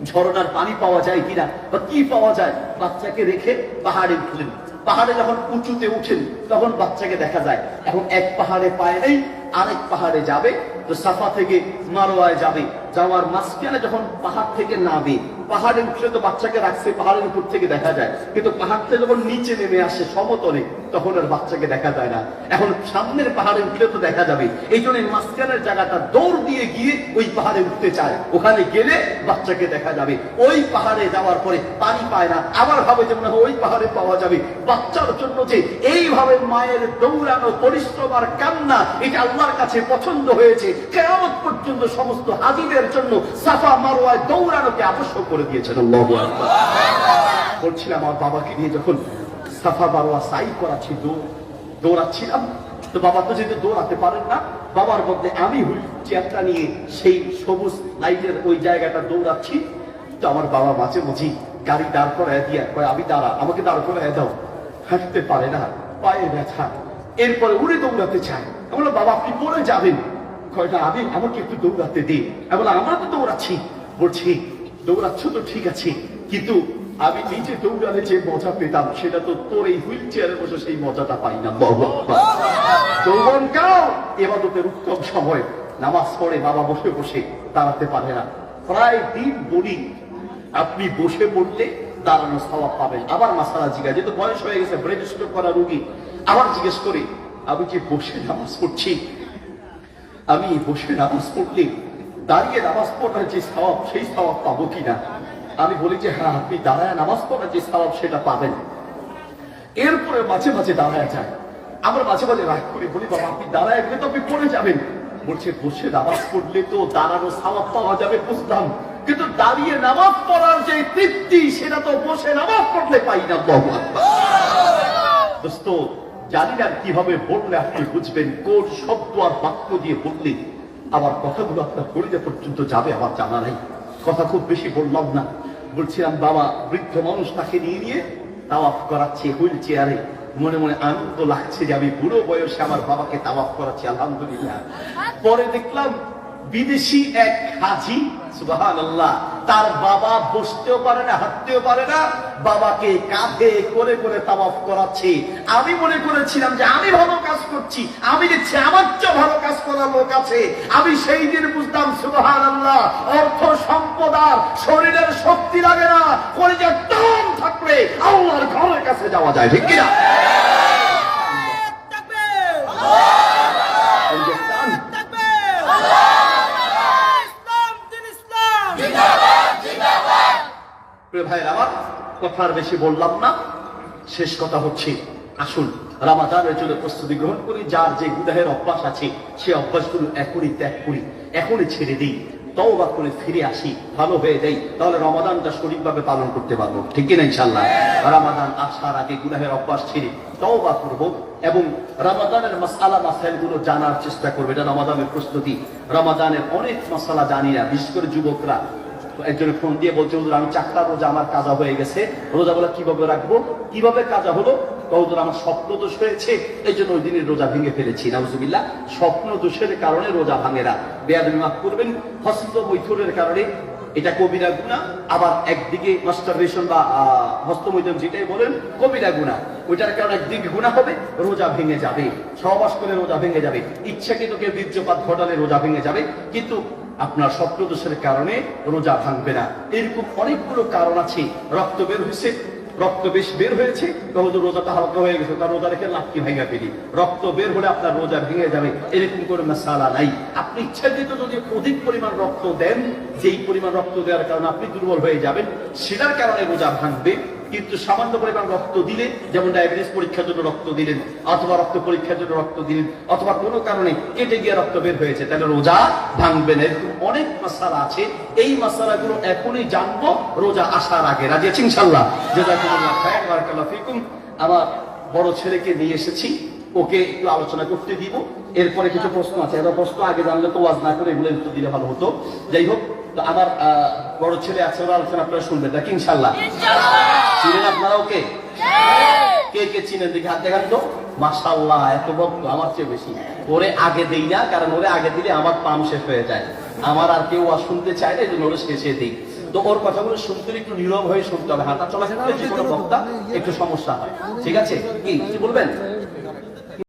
ঝরনার পানি পাওয়া যায় কিনা, বা কি পাওয়া যায়। বাচ্চাকে রেখে পাহাড়ে উঠলেন। পাহাড়ে যখন উঁচুতে উঠেন তখন বাচ্চাকে দেখা যায়। এখন এক পাহাড়ে পায় নেই, আরেক পাহাড়ে যাবে, তো সাফা থেকে মারওয়ায় যাবে। যাওয়ার মাঝখানে যখন পাহাড় থেকে নামে, পাহাড়ে উঠলে তো বাচ্চাকে রাখছে পাহাড়ের উপর থেকে দেখা যায়, কিন্তু পাহাড় থেকে যখন নিচে নেমে আসে সমতলে, তখন আর বাচ্চাকে দেখা যায় না। এখন সামনের পাহাড়ে উঠলে তো দেখা যাবে, এই জন্য মাঝখানের জায়গাটা দৌড় দিয়ে গিয়ে ওই পাহাড়ে উঠতে চায়। ওখানে গেলে বাচ্চাকে দেখা যাবে। ওই পাহাড়ে যাওয়ার পরে পানি পায় না, আবার ভাবে যে মনে হয় ওই পাহাড়ে পাওয়া যাবে। বাচ্চার জন্য যে এইভাবে মায়ের দৌড়ানো, পরিশ্রম আর কান্না, এটা আল্লাহর কাছে পছন্দ হয়েছে। কিয়ামত পর্যন্ত সমস্ত হাজীদের জন্য সাফা মারওয়ায় দৌড়ানোকে আবশ্যক করে দিয়েছেন। আল্লাহু আকবার। বলছিলাম, আমার বাবাকে নিয়ে যখন সাফা মারওয়া সাই করাচ্ছি, দৌড়াচ্ছিলাম, তো বাবা তো যেহেতু দৌড়াতে পারেন না, বাবার মধ্যে আমি হুইল চেয়ারটা নিয়ে সেই সবুজ লাইটের ওই জায়গাটা দৌড়াচ্ছি। তো আমার বাবা মাঝে মাঝে গাড়ি দাঁড় করায় দিয়া কয়, আমি দাঁড়া, আমাকে দাঁড় করায় দাও। হাঁটতে পারে না, পায়ে ব্যথা। এরপরে উড়ে দৌড়াতে চায়। আমি বললাম, বাবা আপনি পড়ে যাবেন। কয়টা আমি, আমাকে একটু দৌড়াতে দিই। আমি বললাম, আমরা তো দৌড়াচ্ছি। বলছি, দৌড়াচ্ছ তো ঠিক আছে, কিন্তু আমি নিজে দৌড়ালে যে মজা পেতাম, সেটা তো তোর এই হুইল চেয়ারে বসে সেই মজাটা পাই না। যৌবনকাল ইবাদতের উত্তম সময়। নামাজ পড়ে বাবা বসে বসে দাঁড়াতে পারে না। প্রায় দিন বলি, আপনি বসে পড়লে দাঁড়ানো সওয়াব পাবেন। আবার মাসালা জিজ্ঞাসা, যেহেতু বয়স হয়ে গেছে, ব্রেন স্ট্রোক করা রোগী, আবার জিজ্ঞেস করি, আমি যে বসে নামাজ পড়ছি, আমি বসে নামাজ পড়লে দাঁড়িয়ে নামাজ পড়ার যে সওয়াব, সেই সওয়াব পাবো কিনা? আমি বলি যে হ্যাঁ, আপনি দাঁড়ায় নামাজ পড়ার যে সওয়াব সেটা পাবেন। এরপরে মাঝে মাঝে দাঁড়ায় যায়। আমরা মাঝে মাঝে রাগ করি, বলি, বাবা আপনি দাঁড়ায় গেলে তো আপনি পড়ে যাবেন। বলছে, বসে নামাজ পড়লে তো দাঁড়ানো সওয়াব পাওয়া যাবে, বুঝলাম, কিন্তু দাঁড়িয়ে নামাজ পড়ার যে তৃপ্তি, সেটা তো বসে নামাজ পড়লে পাই না। দোস্ত, জানি না কিভাবে বললে আপনি বুঝবেন, কোন শব্দ আর বাক্য দিয়ে বললে আমার কথাগুলো আপনার পরিচয় পর্যন্ত যাবে আমার জানা নাই। কথা খুব বেশি বললাম না। বলছিলাম, বাবা বৃদ্ধ মানুষ, তাকে নিয়ে তাওয়াফ করাচ্ছে হুইল চেয়ারে। মনে মনে আনন্দ লাগছে যে আমি বুড়ো বয়সে আমার বাবাকে তাওয়াফ করাচ্ছি, আলহামদুলিল্লাহ। পরে দেখলাম বিদেশি এক হাজি, সুবহানাল্লাহ, তার বাবা বসতেও পারে না, হাঁটতেও পারে না, বাবাকে কাঁধে করে করে তাওয়াফ করাচ্ছে। আমি মনে করেছিলাম যে আমি ভালো কাজ করছি, আমি দেখছি আমার চেয়ে ভালো কাজ করার লোক আছে। আমি সেই দিন বুঝলাম, সুবহানাল্লাহ, অর্থ সম্পদ আর শরীরের শক্তি লাগে না, কলিজার টান থাকলে আল্লাহর ঘরের কাছে যাওয়া যায়, ঠিক কিনা? ভাইয়ের আমার, কথা আর বেশি বললাম না। শেষ কথা হচ্ছে, আসুন রমাদানের জন্য প্রস্তুতি গ্রহণ করি। যার যে গুনাহের অভ্যাস আছে, সে অভ্যাসগুলো এখনই ত্যাগ করি, এখনই ছেড়ে দিই, তওবা করে ফিরে আসি, ভালো হয়ে যাই, তাহলে রমাদানটা সঠিকভাবে পালন করতে পারবো, ঠিক কিনা? ইনশাআল্লাহ রমাদান আসার আগে গুনাহের অভ্যাস ছেড়ে তওবা করবো, এবং রমাদানের মাসআলা মাসাইলগুলো জানার চেষ্টা করবে। এটা রমাদানের প্রস্তুতি। রমাদানের অনেক মাসালা জানি না, বিশেষ করে যুবকরা। একজন ফোন দিয়ে বলছে, হুজুর আমি 4টা রোজা আমার কাজা হয়ে গেছে, রোজাগুলো কিভাবে রাখবো, কিভাবে কাজা হলো? হুজুর আমার স্বপ্ন দোষ হয়েছে, এই জন্য ওই দিনের রোজা ভেঙে ফেলেছি। নাউজুবিল্লাহ, স্বপ্ন দোষের কারণে রোজা ভাঙে না, বেয়াদবি মাফ করবেন। হস্ত মৈথুনের কারণে এটা কবিরা গুনাহ। আবার একদিকে মাস্টারবেশন বা হস্তমৈথুন যেটাই বলেন কবিরা গুনাহ, ওইটার কারণে একদিকে গুনাহ হবে, রোজা ভেঙে যাবে। সহবাস করে রোজা ভেঙে যাবে, ইচ্ছাকৃত কেউ বীর্যপাত ঘটালে রোজা ভেঙে যাবে, কিন্তু আপনার স্বপ্নদোষের কারণে রোজা ভাঙবে না। এরকম অনেকগুলো কারণ আছে। রক্ত বের হয়েছে, রক্ত বেশ বের হয়েছে, তাহলে রোজাটা হালকা হয়ে গেছে, তার রোজা রেখে লাভ কি ভাঙা ফেলি? রক্ত বের হলে আপনার রোজা ভেঙে যাবে, এরকম করে মাসালা নাই। আপনি ইচ্ছাকৃত যদি অধিক পরিমাণ রক্ত দেন, যেই পরিমাণ রক্ত দেওয়ার কারণে আপনি দুর্বল হয়ে যাবেন, সেটার কারণে রোজা ভাঙবে। কিন্তু সামান্য পরিমাণ রক্ত দিলে, যেমন ডায়াবেটিস পরীক্ষার জন্য রক্ত দিলেন, অথবা রক্ত পরীক্ষার জন্য রক্ত দিলেন, অথবা কোনো কারণে কেটে গিয়ে রক্ত বের হয়েছে, তাহলে রোজা ভাঙবে না। এরকম অনেক মাসালা আছে, এই মাসালাগুলো এখনই জানবো রোজা আসার আগে। রাজি আছি ইনশাআল্লাহ? জাযাকুমুল্লাহ খায়র, বারাকাল্লাহু ফিকুম। আমার বড় ছেলেকে নিয়ে এসেছি, ওকে একটু আলোচনা করতে দিব। এরপরে কিছু প্রশ্ন আছে, এত প্রশ্ন আগে জানলে তো ওয়াজ না করে এগুলো একটু দিলে ভালো হতো। যাই হোক, তো আমার বড় ছেলে আছে, ওর আলোচনা আপনারা শুনবেন নাকি ইনশাআল্লাহ? চিনেন আপনারা ওকে? কে কে চিনেন দেখি হাত দেখান তো। মাশাআল্লাহ, এত ভক্ত, আমার চেয়ে বেশি। ওরে আগে দেই না, কারণ ওরে আগে দিলে আমার পাম শেষ হয়ে যায়, আমার আর কেউ আর শুনতে চায় না, এই জন্য ওরে শেষে দিই। তো ওর কথাগুলো শুনতে একটু নীরব হয়ে শুনতে হবে। হাঁটা চলা যে কোনো বক্তা একটু সমস্যা হয়, ঠিক আছে? কি বলবেন?